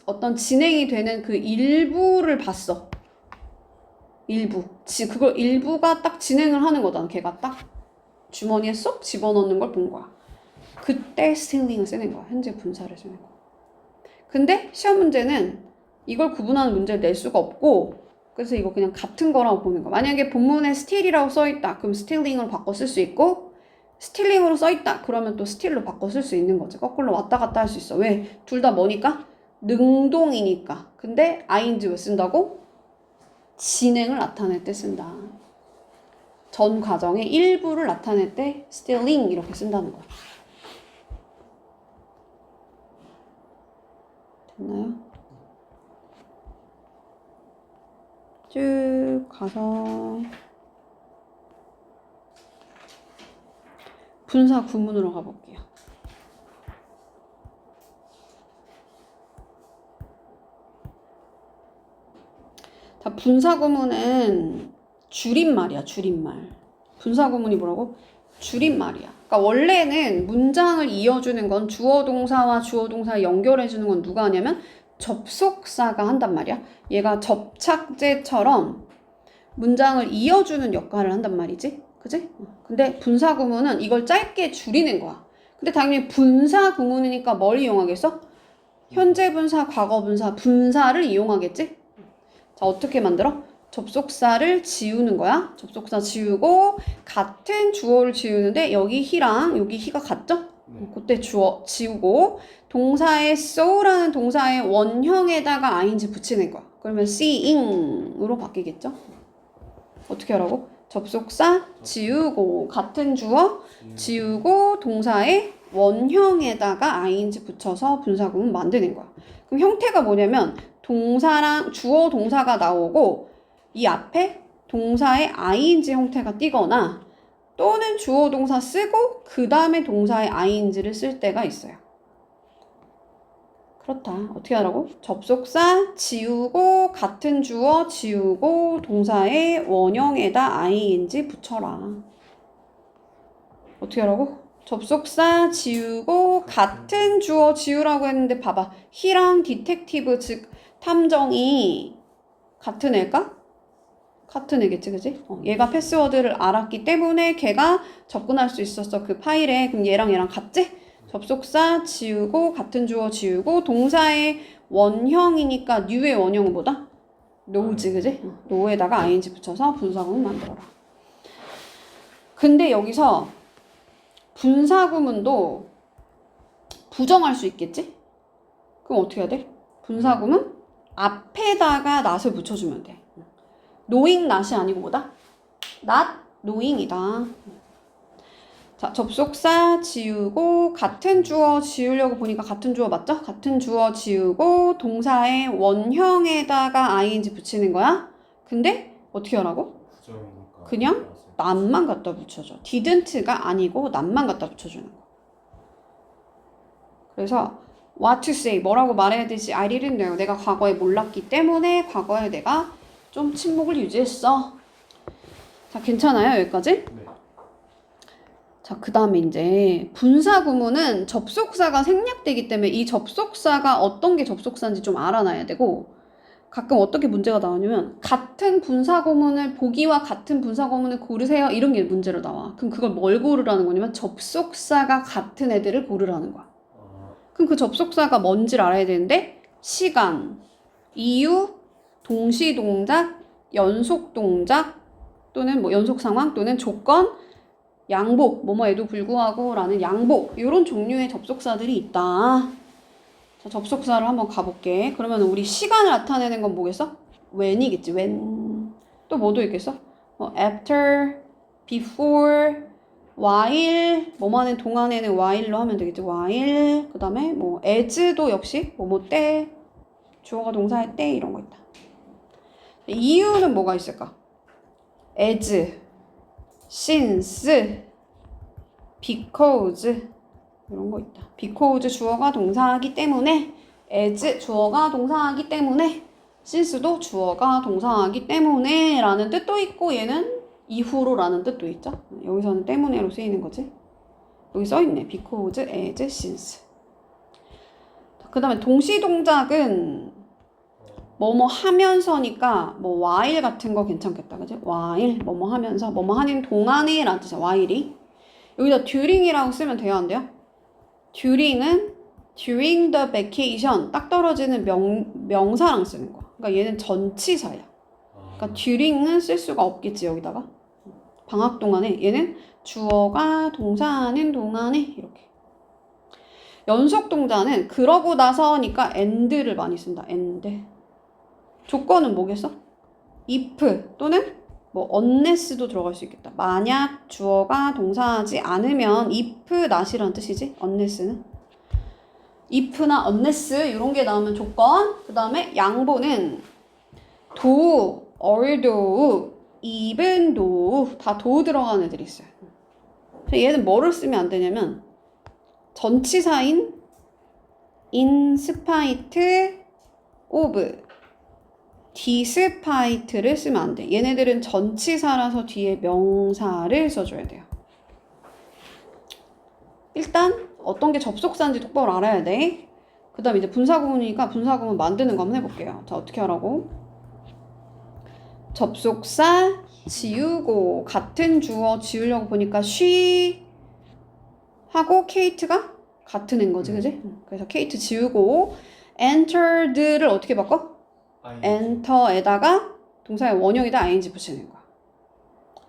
어떤 진행이 되는 그 일부를 봤어. 일부. 그걸 일부가 딱 진행을 하는 거잖아. 걔가 딱 주머니에 쏙 집어넣는 걸 본 거야. 그때 stealing을 쓰는 거야. 현재 분사를 쓰는 거야. 근데 시험 문제는 이걸 구분하는 문제를 낼 수가 없고 그래서 이거 그냥 같은 거라고 보는 거야. 만약에 본문에 steal이라고 써있다. 그럼 stealing으로 바꿔 쓸 수 있고 스틸링으로 써있다. 그러면 또 스틸로 바꿔 쓸 수 있는 거지. 거꾸로 왔다 갔다 할 수 있어. 왜? 둘 다 뭐니까? 능동이니까. 근데 ing 왜 쓴다고? 진행을 나타낼 때 쓴다. 전 과정의 일부를 나타낼 때 stealing 이렇게 쓴다는 거야. 됐나요? 쭉 가서 분사 구문으로 가볼게요. 자, 분사 구문은 줄임말이야, 줄임말. 분사 구문이 뭐라고? 줄임말이야. 그러니까 원래는 문장을 이어주는 건 주어 동사와 주어 동사 연결해주는 건 누가 하냐면 접속사가 한단 말이야. 얘가 접착제처럼 문장을 이어주는 역할을 한단 말이지. 그지? 근데 분사 구문은 이걸 짧게 줄이는 거야. 근데 당연히 분사 구문이니까 뭘 이용하겠어? 현재 분사, 과거 분사, 분사를 이용하겠지? 자, 어떻게 만들어? 접속사를 지우는 거야. 접속사 지우고 같은 주어를 지우는데 여기 he랑 여기 he가 같죠? 그때 주어 지우고 동사의 so라는 동사의 원형에다가 ing 붙이는 거야. 그러면 seeing으로 바뀌겠죠? 어떻게 하라고? 접속사 지우고 같은 주어 지우고 동사의 원형에다가 ing 붙여서 분사구문 만드는 거야. 그럼 형태가 뭐냐면 동사랑 주어 동사가 나오고 이 앞에 동사의 ing 형태가 띄거나 또는 주어 동사 쓰고 그 다음에 동사의 ing를 쓸 때가 있어요. 그렇다. 어떻게 하라고? 접속사 지우고 같은 주어 지우고 동사의 원형에다 ing 붙여라. 어떻게 하라고? 접속사 지우고 같은 주어 지우라고 했는데 봐봐. he랑 디텍티브 즉 탐정이 같은 애일까? 같은 애겠지, 그지? 얘가 패스워드를 알았기 때문에 걔가 접근할 수 있었어 그 파일에. 그럼 얘랑 같지? 접속사 지우고 같은 주어 지우고 동사의 원형이니까 new의 원형은 뭐다? know지, 그지? know에다가 ing 붙여서 분사구문 만들어라. 근데 여기서 분사구문도 부정할 수 있겠지? 그럼 어떻게 해야 돼? 분사구문 앞에다가 not을 붙여주면 돼. knowing not이 아니고 뭐다? not knowing이다. 자, 접속사 지우고 같은 주어 지우려고 보니까 같은 주어 맞죠? 같은 주어 지우고 동사의 원형에다가 ing 붙이는 거야. 근데 어떻게 하라고? 부정이니까. 그냥 not만 갖다 붙여줘. didn't가 아니고 not만 갖다 붙여주는 거. 그래서 what to say, 뭐라고 말해야 되지? I didn't know. 내가 과거에 몰랐기 때문에 과거에 내가 좀 침묵을 유지했어. 자, 괜찮아요? 여기까지? 네. 자, 그 다음에 이제 분사구문은 접속사가 생략되기 때문에 이 접속사가 어떤 게 접속사인지 좀 알아놔야 되고, 가끔 어떻게 문제가 나오냐면 같은 분사구문을 보기와 같은 분사구문을 고르세요 이런 게 문제로 나와. 그럼 그걸 뭘 고르라는 거냐면 접속사가 같은 애들을 고르라는 거야. 그럼 그 접속사가 뭔지를 알아야 되는데 시간, 이유, 동시동작, 연속동작 또는 뭐 연속상황 또는 조건, 양복, 뭐뭐에도 불구하고 라는 양복 이런 종류의 접속사들이 있다. 자, 접속사를 한번 가볼게. 그러면 우리 시간을 나타내는 건 뭐겠어? when이겠지. when. 또 뭐도 있겠어? after, before, while, 뭐뭐하는 동안에는 while로 하면 되겠지. while. 그 다음에 뭐 as도 역시 뭐뭐 때, 주어가 동사의 때 이런 거 있다. 이유는 뭐가 있을까? as, since, because 이런 거 있다. because 주어가 동사하기 때문에, as 주어가 동사하기 때문에, since도 주어가 동사하기 때문에 라는 뜻도 있고 얘는 이후로 라는 뜻도 있죠. 여기서는 때문에로 쓰이는 거지. 여기 써있네. because, as, since. 그 다음에 동시동작은 뭐뭐 하면서니까 뭐 while 같은 거 괜찮겠다. 그지? while 뭐뭐 하면서 뭐뭐 하는 동안에 라는 뜻이야. while이. 여기다 during이라고 쓰면 돼요? 안 돼요? during은 during the vacation 딱 떨어지는 명사랑 쓰는 거야. 그러니까 얘는 전치사야. 그러니까 during은 쓸 수가 없겠지 여기다가. 방학 동안에 얘는 주어가 동사하는 동안에 이렇게. 연속 동사는 그러고 나서니까 and를 많이 쓴다. and. 조건은 뭐겠어? if 또는 뭐 unless도 들어갈 수 있겠다. 만약 주어가 동사하지 않으면 if not이라는 뜻이지. unless는. if나 unless 이런 게 나오면 조건. 그 다음에 양보는 do, although, even though 다 do 들어가는 애들이 있어요. 얘는 뭐를 쓰면 안 되냐면 전치사인 in spite of, despite를 쓰면 안 돼. 얘네들은 전치사라서 뒤에 명사를 써줘야 돼요. 일단 어떤 게 접속사인지 똑바로 알아야 돼. 그 다음 이제 분사구문이니까 분사구문 만드는 거 한번 해볼게요. 자, 어떻게 하라고? 접속사 지우고 같은 주어 지우려고 보니까 she 하고 kate가 같은 애인 거지, 그지? 그래서 kate 지우고 entered를 어떻게 바꿔? enter에다가 동사의 원형에다 ing 붙이는 거야.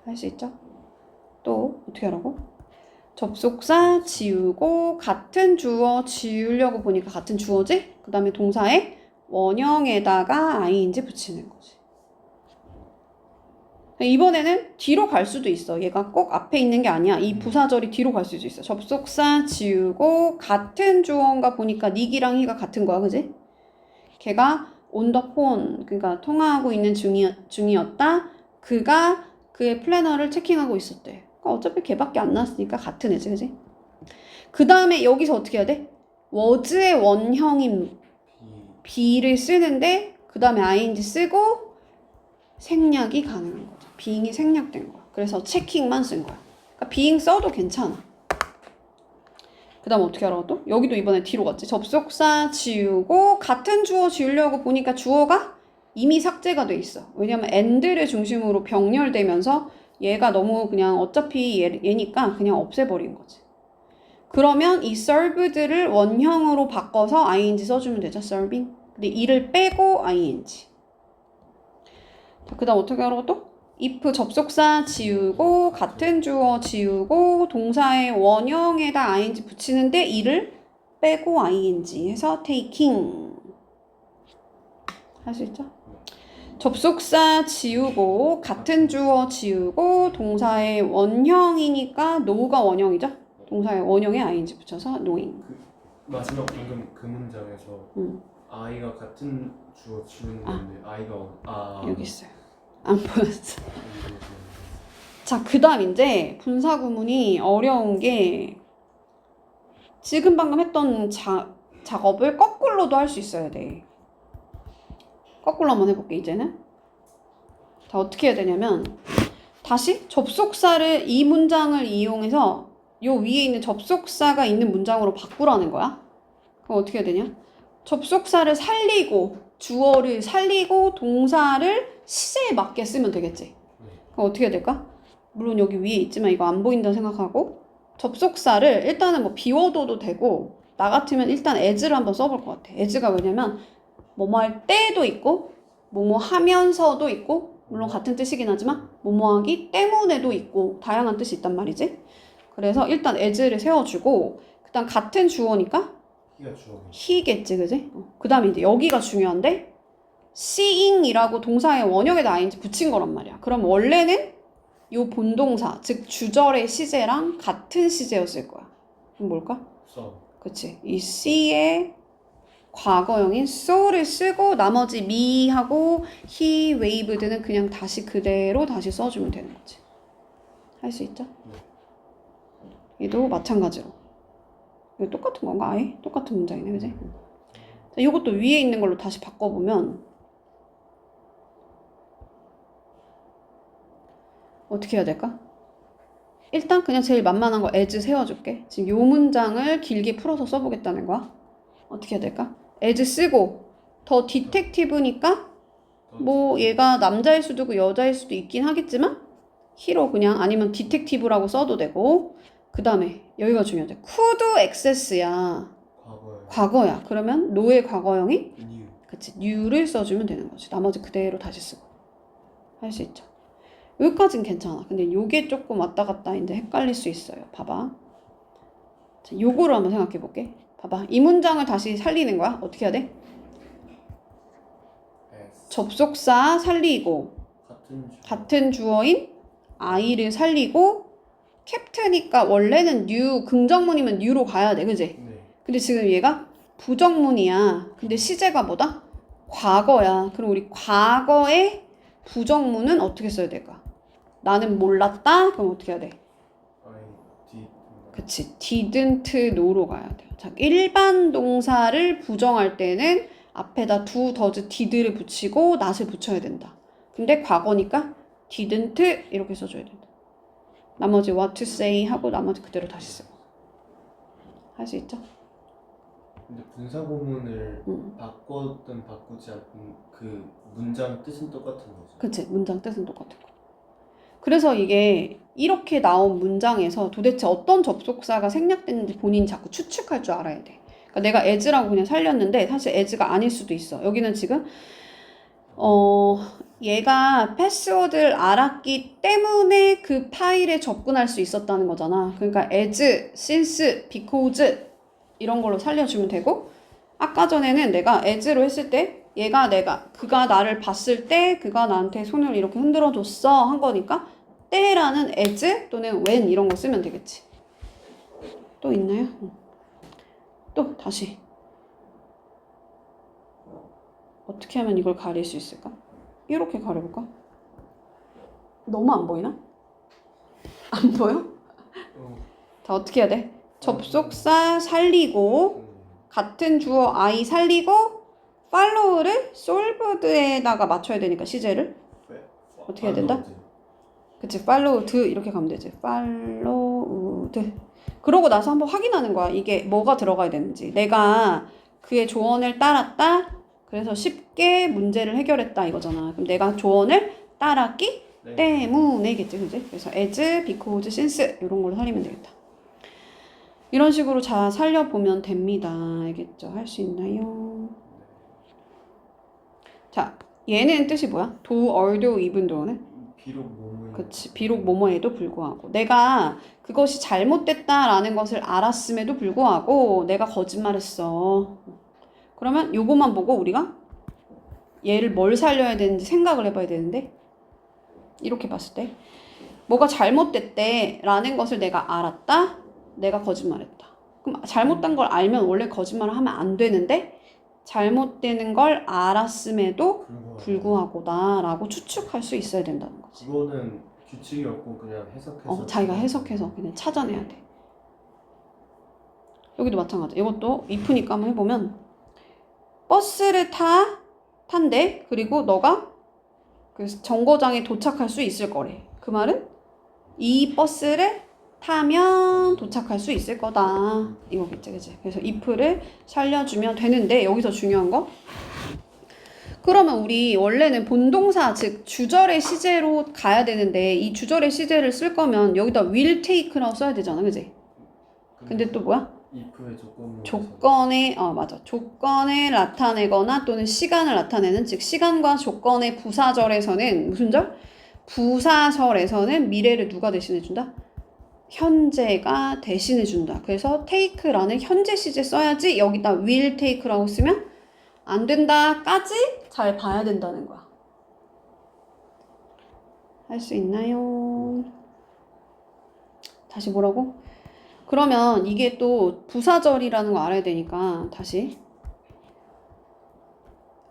할 수 있죠? 또 어떻게 하라고? 접속사 지우고 같은 주어 지우려고 보니까 같은 주어지? 그 다음에 동사의 원형에다가 ing 붙이는 거지. 이번에는 뒤로 갈 수도 있어. 얘가 꼭 앞에 있는 게 아니야. 이 부사절이 뒤로 갈 수도 있어. 접속사 지우고 같은 주어인가 보니까 닉이랑 히가 같은 거야. 그지? 걔가 on the phone, 그러니까 통화하고 있는 중이었다. 그가 그의 플래너를 체킹하고 있었대. 그러니까 어차피 걔밖에 안 나왔으니까 같은 애지. 그지? 그 다음에 여기서 어떻게 해야 돼? was의 원형인 be를 쓰는데 그 다음에 ing 쓰고 생략이 가능한 거죠. being이 생략된 거야. 그래서 체킹만 쓴 거야. 그러니까 being 써도 괜찮아. 그 다음 어떻게 하라고 또? 여기도 이번에 뒤로 갔지. 접속사 지우고 같은 주어 지우려고 보니까 주어가 이미 삭제가 돼 있어. 왜냐면 and를 중심으로 병렬되면서 얘가 너무 그냥 어차피 얘니까 그냥 없애버린 거지. 그러면 이 served를 원형으로 바꿔서 ing 써주면 되죠. serving. 근데 이를 빼고 ing. 자, 그 다음 어떻게 하라고 또? if 접속사 지우고 같은 주어 지우고 동사의 원형에다 ing 붙이는데 이를 빼고 ing 해서 taking 할 수 있죠? 접속사 지우고 같은 주어 지우고 동사의 원형이니까 know가 원형이죠? 동사의 원형에 ing 붙여서 knowing. 마지막 방금 그 문장에서 아이가 같은 주어 지우는 건데 아이가 여기 있어요. 안 보였어. 자, 그 다음 이제 분사구문이 어려운 게 지금 방금 했던 작업을 거꾸로도 할 수 있어야 돼. 거꾸로 한번 해볼게, 이제는. 자, 어떻게 해야 되냐면 다시 접속사를 이 문장을 이용해서 요 위에 있는 접속사가 있는 문장으로 바꾸라는 거야. 그럼 어떻게 해야 되냐? 접속사를 살리고 주어를 살리고 동사를 시제에 맞게 쓰면 되겠지. 그럼 어떻게 해야 될까? 물론 여기 위에 있지만 이거 안 보인다 생각하고 접속사를 일단은 뭐 비워둬도 되고 나 같으면 일단 as를 한번 써볼 것 같아. as가 왜냐면 뭐뭐 할 때도 있고 뭐뭐 하면서도 있고 물론 같은 뜻이긴 하지만 뭐뭐 하기 때문에도 있고 다양한 뜻이 있단 말이지. 그래서 일단 as를 세워주고 그다음 같은 주어니까 he겠지, 그지? 그 다음에 이제 여기가 중요한데 seeing이라고 동사의 원형에다 ing 붙인 거란 말이야. 그럼 원래는 요 본동사, 즉 주절의 시제랑 같은 시제였을 거야. 그럼 뭘까? 그치. 이 see의 과거형인 so를 쓰고 나머지 me하고 he waved는 그냥 다시 그대로 다시 써주면 되는 거지. 할 수 있죠? 얘도 마찬가지로. 이거 똑같은 건가? 아예? 똑같은 문장이네, 그지? 자, 이것도 위에 있는 걸로 다시 바꿔보면 어떻게 해야 될까? 일단 그냥 제일 만만한 거 as 세워줄게. 지금 요 문장을 길게 풀어서 써보겠다는 거야. 어떻게 해야 될까? as 쓰고 더 디텍티브니까 뭐 얘가 남자일 수도 있고 여자일 수도 있긴 하겠지만 he로 그냥 아니면 디텍티브라고 써도 되고 그 다음에 여기가 중요하죠. could access야. 과거야. 그러면 know의 과거형이 그치, new를 써주면 되는 거지. 나머지 그대로 다시 쓰고 할 수 있죠. 여기까지는 괜찮아. 근데 요게 조금 왔다 갔다 이제 헷갈릴 수 있어요. 봐봐. 자, 요거를 한번 생각해 볼게. 봐봐. 이 문장을 다시 살리는 거야. 어떻게 해야 돼? 접속사 살리고 같은 주어인 I를 살리고 캡트니까 원래는 new 긍정문이면 new로 가야 돼. 그지? 근데 지금 얘가 부정문이야. 근데 시제가 뭐다? 과거야. 그럼 우리 과거의 부정문은 어떻게 써야 될까? 나는 몰랐다? 그럼 어떻게 해야 돼? 그치. didn't know로 가야 돼요. 자, 일반 동사를 부정할 때는 앞에다 do, does, did를 붙이고 not을 붙여야 된다. 근데 과거니까 didn't 이렇게 써줘야 된다. 나머지 what to say 하고 나머지 그대로 다시 쓰고. 할 수 있죠? 근데 분사구문을 바꿨든 바꾸지 않든 그 문장 뜻은 똑같은 거죠. 그치. 문장 뜻은 똑같은 거. 그래서 이게 이렇게 나온 문장에서 도대체 어떤 접속사가 생략됐는지 본인이 자꾸 추측할 줄 알아야 돼. 그러니까 내가 as라고 그냥 살렸는데 사실 as가 아닐 수도 있어. 여기는 지금 얘가 패스워드를 알았기 때문에 그 파일에 접근할 수 있었다는 거잖아. 그러니까 as, since, because 이런 걸로 살려주면 되고 아까 전에는 내가 as로 했을 때 그가 나를 봤을 때 그가 나한테 손을 이렇게 흔들어 줬어 한 거니까 때라는 as 또는 when 이런 거 쓰면 되겠지. 또 있나요? 또 다시 어떻게 하면 이걸 가릴 수 있을까? 이렇게 가려볼까? 너무 안 보이나? 안 보여? 자, 어떻게 해야 돼? 접속사 살리고 같은 주어 I 살리고 follow를 solved에다가 맞춰야 되니까 시제를 어떻게 해야 된다? 그치, followed 이렇게 가면 되지. followed. 그러고 나서 한번 확인하는 거야. 이게 뭐가 들어가야 되는지. 내가 그의 조언을 따랐다. 그래서 쉽게 문제를 해결했다 이거잖아. 그럼 내가 조언을 따랐기 때문에겠지, 그지? 그래서 as, because, since 이런 걸로 살리면 되겠다. 이런 식으로 잘 살려보면 됩니다. 알겠죠? 할 수 있나요? 자, 얘는 뜻이 뭐야? do, although, even though는? 비록 뭐뭐. 그치. 비록 뭐뭐에도 불구하고. 내가 그것이 잘못됐다라는 것을 알았음에도 불구하고 내가 거짓말했어. 그러면 요것만 보고 우리가 얘를 뭘 살려야 되는지 생각을 해봐야 되는데 이렇게 봤을 때 뭐가 잘못됐대 라는 것을 내가 알았다. 내가 거짓말했다. 그럼 잘못된 걸 알면 원래 거짓말을 하면 안 되는데 잘못되는 걸 알았음에도 불구하고다 라고 추측할 수 있어야 된다는 거지. 그거는 규칙이 없고 그냥 해석해서 자기가 해석해서 그냥 찾아내야 돼. 여기도 마찬가지. 이것도 if니까 한번 해보면 버스를 탄대. 그리고 너가 그 정거장에 도착할 수 있을 거래. 그 말은 이 버스를 타면 도착할 수 있을 거다. 이거겠지, 그치? 그래서 if를 살려주면 되는데 여기서 중요한 거. 그러면 우리 원래는 본동사 즉 주절의 시제로 가야 되는데 이 주절의 시제를 쓸 거면 여기다 will take라고 써야 되잖아, 그치? 근데 또 뭐야? if의 조건을 나타내거나 또는 시간을 나타내는 즉 시간과 조건의 부사절에서는 무슨 절? 부사절에서는 미래를 누가 대신해준다? 현재가 대신해준다. 그래서 take라는 현재 시제 써야지 여기다 will take라고 쓰면 안 된다까지 잘 봐야 된다는 거야. 할 수 있나요? 다시 뭐라고? 그러면 이게 또 부사절이라는 거 알아야 되니까 다시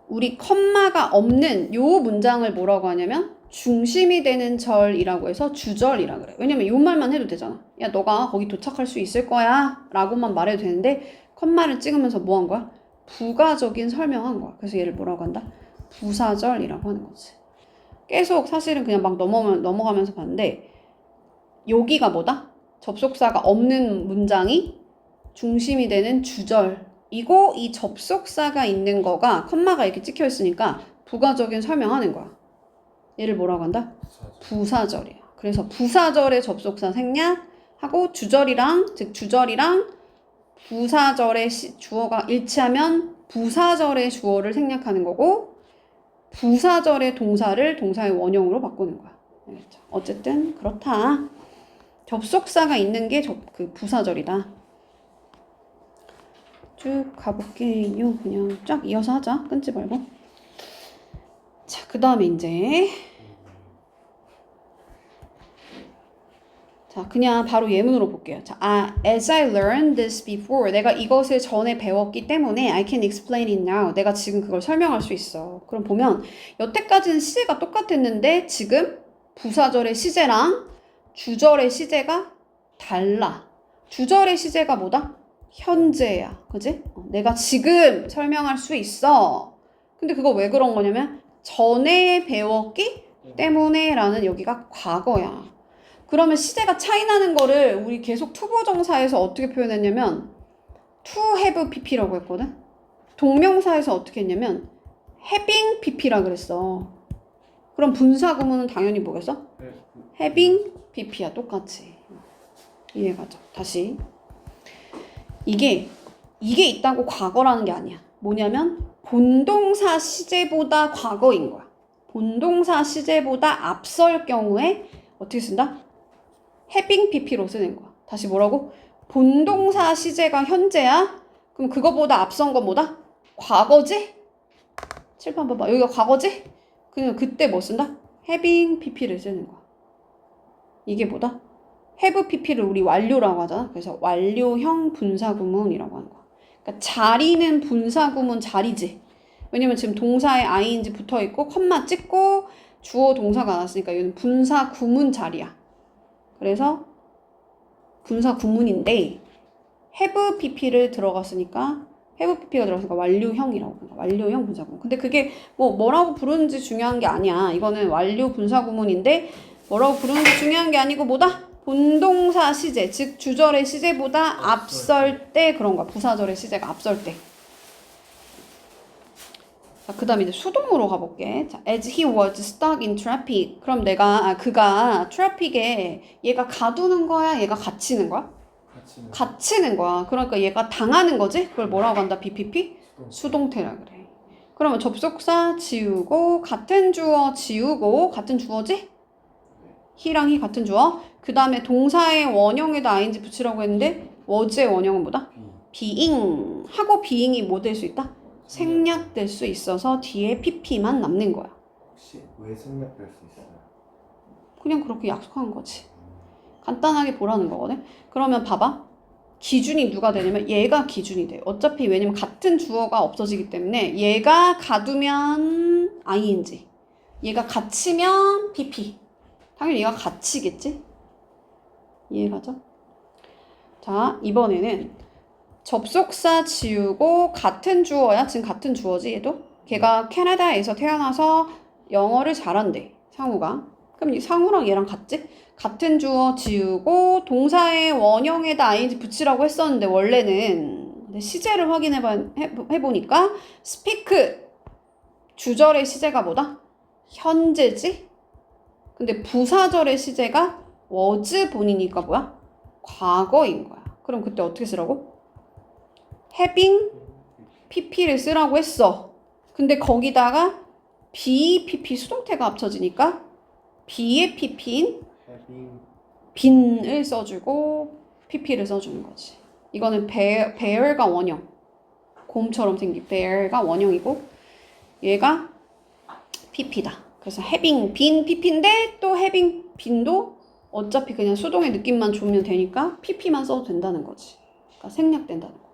우리 컴마가 없는 요 문장을 뭐라고 하냐면 중심이 되는 절이라고 해서 주절이라 그래. 왜냐면 요 말만 해도 되잖아. 야, 너가 거기 도착할 수 있을 거야 라고만 말해도 되는데 컴마를 찍으면서 뭐 한 거야? 부가적인 설명한 거야. 그래서 얘를 뭐라고 한다? 부사절이라고 하는 거지. 계속 사실은 그냥 막 넘어가면서 봤는데 여기가 뭐다? 접속사가 없는 문장이 중심이 되는 주절이고 이 접속사가 있는 거가 컴마가 이렇게 찍혀 있으니까 부가적인 설명하는 거야. 얘를 뭐라고 한다? 부사절이야. 그래서 부사절의 접속사 생략하고 주절이랑 즉 주절이랑 부사절의 주어가 일치하면 부사절의 주어를 생략하는 거고 부사절의 동사를 동사의 원형으로 바꾸는 거야. 알겠죠? 어쨌든 그렇다. 접속사가 있는 게 그 부사절이다. 쭉 가볼게요. 그냥 쫙 이어서 하자. 끊지 말고. 자, 그 다음에 이제 자, 그냥 바로 예문으로 볼게요. 자, as I learned this before. 내가 이것을 전에 배웠기 때문에 I can explain it now. 내가 지금 그걸 설명할 수 있어. 그럼 보면 여태까지는 시제가 똑같았는데 지금 부사절의 시제랑 주절의 시제가 달라. 주절의 시제가 뭐다? 현재야. 그지? 내가 지금 설명할 수 있어. 근데 그거 왜 그런 거냐면 전에 배웠기 때문에 라는 여기가 과거야. 그러면 시제가 차이 나는 거를 우리 계속 투부정사에서 어떻게 표현했냐면 to have pp라고 했거든. 동명사에서 어떻게 했냐면 having pp라 그랬어. 그럼 분사 구문은 당연히 뭐겠어? having pp야. 똑같이. 이해가죠? 다시. 이게 있다고 과거라는 게 아니야. 뭐냐면 본동사 시제보다 과거인 거야. 본동사 시제보다 앞설 경우에 어떻게 쓴다? having pp로 쓰는 거야. 다시 뭐라고? 본동사 시제가 현재야. 그럼 그거보다 앞선 건 뭐다? 과거지? 칠판 봐봐. 여기가 과거지? 그냥 그때 뭐 쓴다? having pp를 쓰는 거야. 이게 뭐다? have pp를 우리 완료라고 하잖아. 그래서 완료형 분사구문이라고 하는 거야. 그러니까 자리는 분사구문 자리지. 왜냐면 지금 동사에 ing 붙어 있고 컴마 찍고 주어 동사가 나왔으니까 이건 분사구문 자리야. 그래서 분사구문인데 have pp를 들어갔으니까 have pp가 들어갔으니까 완료형이라고 한다. 완료형 분사구문. 근데 그게 뭐라고 부르는지 중요한 게 아니야. 이거는 완료 분사구문인데 뭐라고 부르는지 중요한 게 아니고 뭐다? 본동사 시제, 즉 주절의 시제보다 앞설 때 그런 거야. 부사절의 시제가 앞설 때. 자, 그 다음에 이제 수동으로 가볼게. 자, as he was stuck in traffic. 그럼 그가 트래픽에 얘가 가두는 거야? 얘가 갇히는 거야? 갇히는 거야. 그러니까 얘가 당하는 거지? 그걸 뭐라고 한다? BPP? 수동태라 그래. 그러면 접속사 지우고, 같은 주어 지우고, 같은 주어지? he랑 he 같은 주어. 그 다음에 동사의 원형에다 ing 붙이라고 했는데, was의 원형은 뭐다? being. 하고 being이 뭐 될 수 있다? 생략될 수 있어서 뒤에 pp만 남는 거야. 혹시 왜 생략될 수 있어요? 그냥 그렇게 약속한 거지. 간단하게 보라는 거거든. 그러면 봐봐. 기준이 누가 되냐면 얘가 기준이 돼. 어차피 왜냐면 같은 주어가 없어지기 때문에 얘가 가두면 ing, 얘가 갇히면 pp. 당연히 얘가 갇히겠지? 이해가죠? 자, 이번에는 접속사 지우고 같은 주어야. 지금 같은 주어지 얘도? 걔가 캐나다에서 태어나서 영어를 잘한대. 상우가. 그럼 이 상우랑 얘랑 같지? 같은 주어 지우고 동사의 원형에다 ing 붙이라고 했었는데 원래는 근데 시제를 해보니까 speak 주절의 시제가 뭐다? 현재지? 근데 부사절의 시제가 was 본이니까 뭐야? 과거인 거야. 그럼 그때 어떻게 쓰라고? having pp를 쓰라고 했어. 근데 거기다가 be pp 수동태가 합쳐지니까 be의 pp인 빈을 써주고 pp를 써주는 거지. 이거는 bear가 원형. 곰처럼 생긴 bear가 원형이고 얘가 pp다. 그래서 having been pp인데 또 having been도 어차피 그냥 수동의 느낌만 주면 되니까 pp만 써도 된다는 거지. 그러니까 생략된다는 거.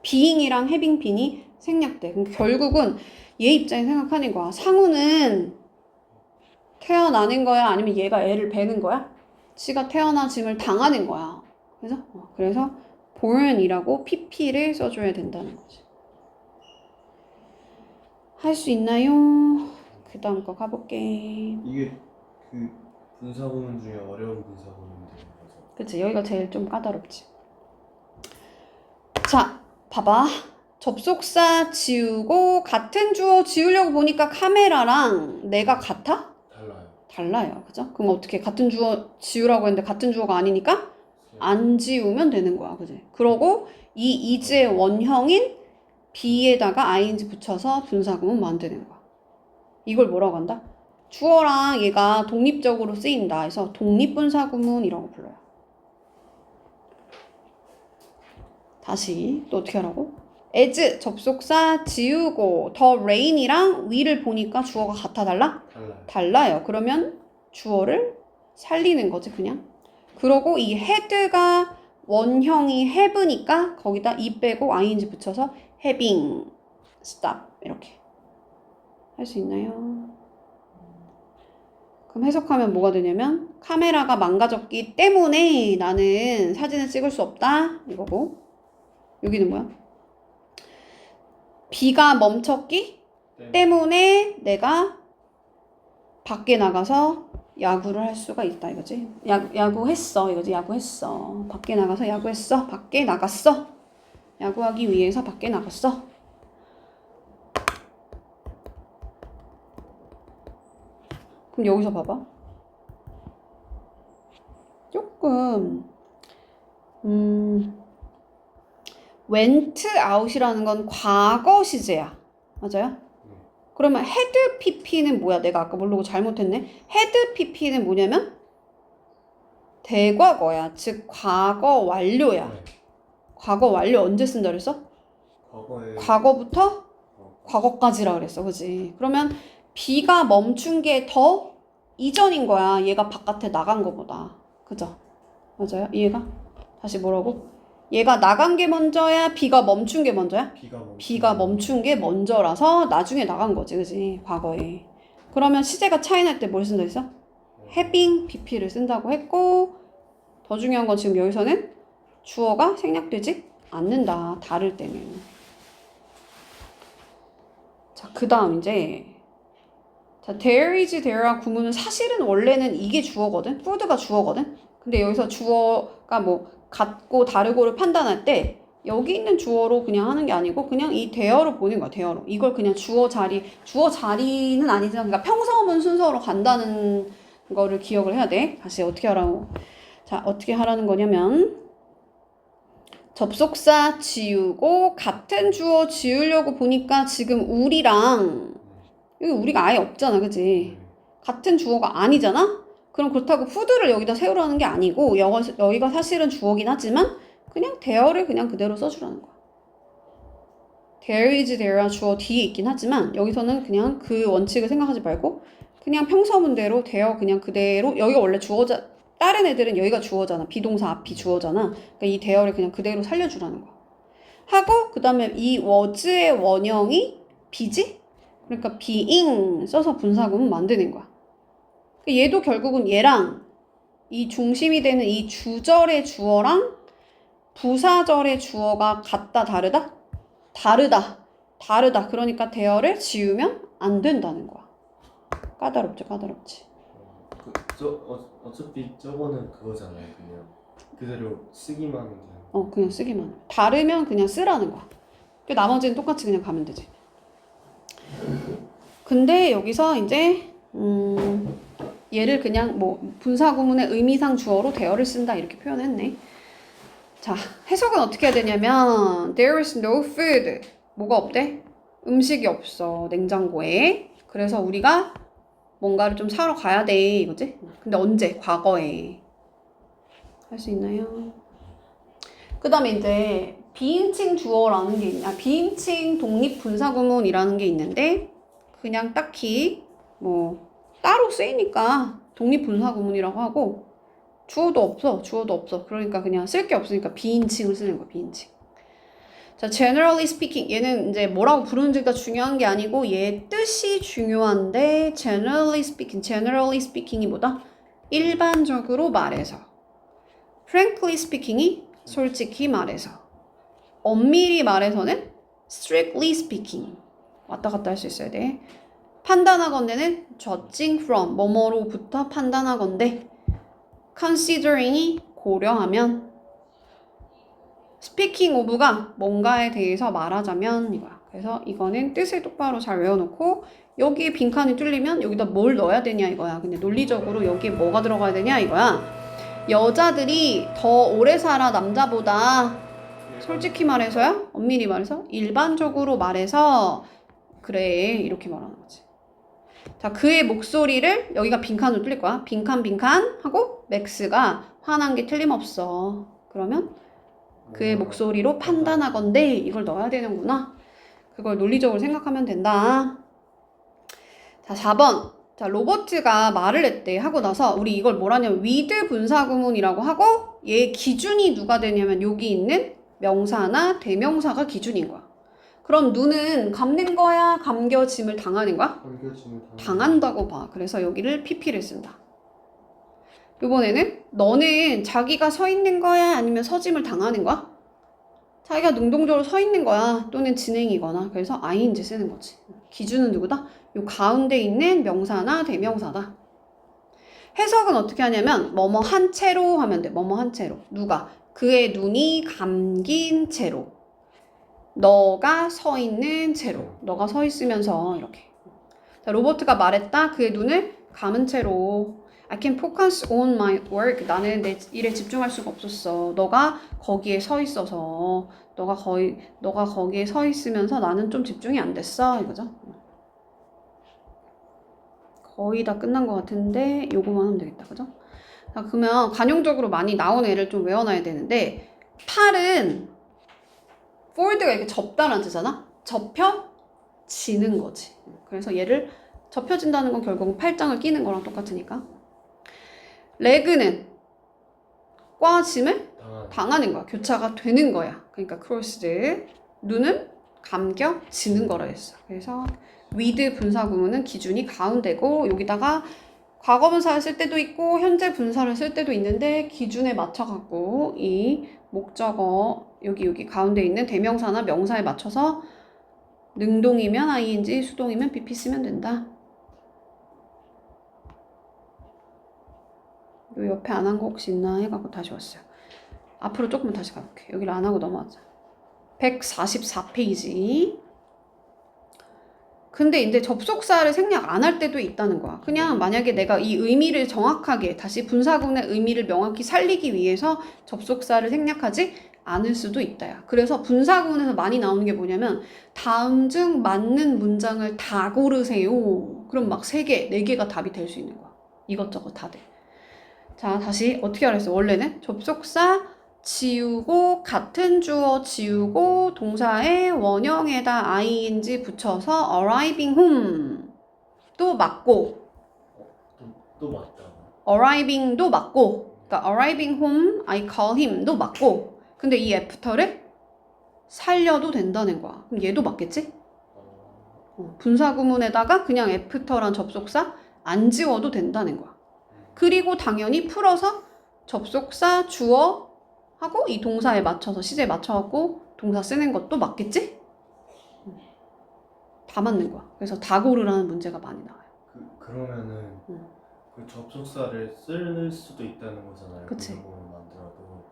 being이랑 having been이 생략돼. 그러니까 결국은 얘 입장에 생각하는 거야. 상우는 태어나는 거야? 아니면 얘가 애를 베는 거야? 지가 태어나짐을 당하는 거야. 그래서 born이라고 pp를 써줘야 된다는 거지. 할 수 있나요? 그 다음 거 가볼게. 이게 그 분사구문 중에 어려운 분사구문들인 거죠? 그치, 여기가 제일 좀 까다롭지. 자, 봐봐. 접속사 지우고 같은 주어 지우려고 보니까 카메라랑 내가 같아? 달라요. 그죠? 그럼 어떻게 같은 주어 지우라고 했는데 같은 주어가 아니니까 안 지우면 되는 거야. 그지? 그러고 이 is의 원형인 be에다가 ing 붙여서 분사구문 만드는 거야. 이걸 뭐라고 한다? 주어랑 얘가 독립적으로 쓰인다 해서 독립분사구문이라고 불러요. 다시 또 어떻게 하라고? as 접속사 지우고 the rain이랑 위를 보니까 주어가 같아 달라요. 그러면 주어를 살리는 거지 그냥. 그러고 이 had가 원형이 have니까 거기다 e 빼고 ing 붙여서 having stop 이렇게 할 수 있나요? 그럼 해석하면 뭐가 되냐면 카메라가 망가졌기 때문에 나는 사진을 찍을 수 없다 이거고, 여기는 뭐야? 비가 멈췄기 때문에 내가 밖에 나가서 야구를 할 수가 있다 이거지. 야구했어 이거지. 야구했어. 밖에 나가서 야구했어. 밖에 나갔어. 야구하기 위해서 밖에 나갔어. 그럼 여기서 봐봐. 조금 went out이라는 건 과거 시제야. 맞아요? 그러면 had pp는 뭐야? 내가 아까 모르고 잘못했네. had pp는 뭐냐면 대과거야. 즉 과거 완료야. 과거 완료 언제 쓴다 그랬어? 과거에 과거부터 과거까지라 그랬어. 그지? 그러면 B가 멈춘 게 더 이전인 거야. 얘가 바깥에 나간 거보다. 그죠? 맞아요? 이해가? 다시 뭐라고? 얘가 나간 게 먼저야? B가 멈춘 게 먼저야? B가 멈춘 게 먼저라서 나중에 나간 거지. 그지? 과거에. 그러면 시제가 차이날 때 뭘 쓴다 했어? having BP를 쓴다고 했고, 더 중요한 건 지금 여기서는 주어가 생략되지 않는다. 다를 때는. 자, 그 다음 이제 자, there is there랑 구문은 사실은 원래는 이게 주어거든. food가 주어거든. 근데 여기서 주어가 뭐 같고 다르고를 판단할 때 여기 있는 주어로 그냥 하는 게 아니고 그냥 이 대어로 보는 거야. 대어로. 이걸 그냥 주어 자리는 아니지만 그러니까 평서문 순서로 간다는 거를 기억을 해야 돼. 다시 어떻게 하라고. 자, 어떻게 하라는 거냐면 접속사 지우고 같은 주어 지우려고 보니까 지금 우리랑 여기 우리가 아예 없잖아. 그치? 같은 주어가 아니잖아? 그럼 그렇다고 푸드를 여기다 세우라는 게 아니고 여기가 사실은 주어긴 하지만 그냥 there를 그냥 그대로 써주라는 거야. there is there가 주어 뒤에 있긴 하지만 여기서는 그냥 그 원칙을 생각하지 말고 그냥 평서문대로 there 그냥 그대로 여기가 원래 주어자 다른 애들은 여기가 주어잖아. 비동사 앞이 주어잖아. 그러니까 이 there를 그냥 그대로 살려주라는 거야. 하고 그 다음에 이 was의 원형이 be지? 그러니까 being 써서 분사구문 만드는 거야. 얘도 결국은 얘랑 이 중심이 되는 이 주절의 주어랑 부사절의 주어가 같다 다르다? 다르다. 그러니까 대어를 지우면 안 된다는 거야. 까다롭지. 어차피 저거는 그거잖아요. 그냥 그대로 쓰기만 하면 돼요. 그냥 쓰기만 해. 다르면 그냥 쓰라는 거야. 그 나머지는 똑같이 그냥 가면 되지. 근데 여기서 이제 얘를 그냥 뭐 분사구문의 의미상 주어로 대어를 쓴다 이렇게 표현했네. 자, 해석은 어떻게 해야 되냐면 There is no food. 뭐가 없대? 음식이 없어. 냉장고에. 그래서 우리가 뭔가를 좀 사러 가야 돼. 이거지? 근데 언제? 과거에. 할 수 있나요? 그 다음에 이제 비인칭 주어라는 게 있냐. 비인칭 독립분사구문이라는 게 있는데 그냥 딱히 뭐 따로 쓰이니까 독립분사구문이라고 하고 주어도 없어. 그러니까 그냥 쓸 게 없으니까 비인칭을 쓰는 거야. 비인칭. 자, generally speaking. 얘는 이제 뭐라고 부르는지가 중요한 게 아니고 얘 뜻이 중요한데 generally speaking이 뭐다? 일반적으로 말해서. frankly speaking이 솔직히 말해서. 엄밀히 말해서는 strictly speaking. 왔다 갔다 할 수 있어야 돼. 판단하건대는 judging from 뭐뭐로부터 판단하건대. considering이 고려하면. speaking of가 뭔가에 대해서 말하자면 이거야. 그래서 이거는 뜻을 똑바로 잘 외워놓고 여기에 빈칸이 뚫리면 여기다 뭘 넣어야 되냐 이거야. 근데 논리적으로 여기에 뭐가 들어가야 되냐 이거야. 여자들이 더 오래 살아 남자보다. 솔직히 말해서요? 엄밀히 말해서? 일반적으로 말해서 그래 이렇게 말하는 거지. 자, 그의 목소리를 여기가 빈칸으로 뚫릴 거야. 빈칸 하고 맥스가 화난 게 틀림없어. 그러면 그의 목소리로 판단하건대 이걸 넣어야 되는구나. 그걸 논리적으로 생각하면 된다. 자, 4번. 자, 로버트가 말을 했대 하고 나서 우리 이걸 뭐라냐면 with 분사구문이라고 하고 얘 기준이 누가 되냐면 여기 있는 명사나 대명사가 기준인 거야. 그럼 누는 감는 거야? 감겨짐을 당하는 거야? 당한다고 봐. 그래서 여기를 PP를 쓴다. 이번에는 너는 자기가 서 있는 거야? 아니면 서짐을 당하는 거야? 자기가 능동적으로 서 있는 거야. 또는 진행이거나. 그래서 ing 쓰는 거지. 기준은 누구다? 요 가운데 있는 명사나 대명사다. 해석은 어떻게 하냐면 뭐뭐 한 채로 하면 돼. 뭐뭐 한 채로. 누가? 그의 눈이 감긴 채로. 너가 서 있는 채로. 너가 서 있으면서 이렇게. 자, 로버트가 말했다. 그의 눈을 감은 채로. I can focus on my work. 나는 내 일에 집중할 수가 없었어. 너가 거기에 서 있어서. 너가 거기에 서 있으면서 나는 좀 집중이 안 됐어. 이거죠. 거의 다 끝난 것 같은데 요거만 하면 되겠다. 그죠? 자, 그러면 관용적으로 많이 나온 애를 좀 외워놔야 되는데 팔은 fold가 이렇게 접다라는 뜻이잖아. 접혀지는 거지. 그래서 얘를 접혀진다는 건 결국은 팔짱을 끼는 거랑 똑같으니까. leg는 꽈짐을 당하는 거야. 교차가 되는 거야. 그러니까 crossed. 눈은 감겨지는 거라 했어. 그래서 with 분사 구문은 기준이 가운데고 여기다가 과거 분사를 쓸 때도 있고 현재 분사를 쓸 때도 있는데 기준에 맞춰 갖고 이 목적어 여기 가운데 있는 대명사나 명사에 맞춰서 능동이면 ing, 수동이면 pp 쓰면 된다. 요 옆에 안 한 거 혹시 있나 해갖고 다시 왔어요. 앞으로 조금만 다시 가볼게. 여기를 안 하고 넘어가자. 144페이지. 근데 이제 접속사를 생략 안 할 때도 있다는 거야. 그냥 만약에 내가 이 의미를 정확하게 다시 분사구문의 의미를 명확히 살리기 위해서 접속사를 생략하지 않을 수도 있다야. 그래서 분사구문에서 많이 나오는 게 뭐냐면 다음 중 맞는 문장을 다 고르세요. 그럼 막 3개, 4개가 답이 될 수 있는 거야. 이것저것 다 돼. 자, 다시 어떻게 하랬어? 원래는 접속사 지우고 같은 주어 지우고 동사의 원형에다 ing 붙여서 arriving home 또 맞고 또 맞다. arriving도 맞고 그러니까 arriving home I call him도 맞고 근데 이 after를 살려도 된다는 거야. 그럼 얘도 맞겠지? 분사 구문에다가 그냥 after란 접속사 안 지워도 된다는 거야. 그리고 당연히 풀어서 접속사 주어 하고 이 동사에 맞춰서 시제에 맞춰갖고 동사 쓰는 것도 맞겠지? 다 맞는 거야. 그래서 다 고르라는 문제가 많이 나와요. 그러면은 그 접속사를 쓸 수도 있다는 거잖아요. 그치. 부분을 만들어도.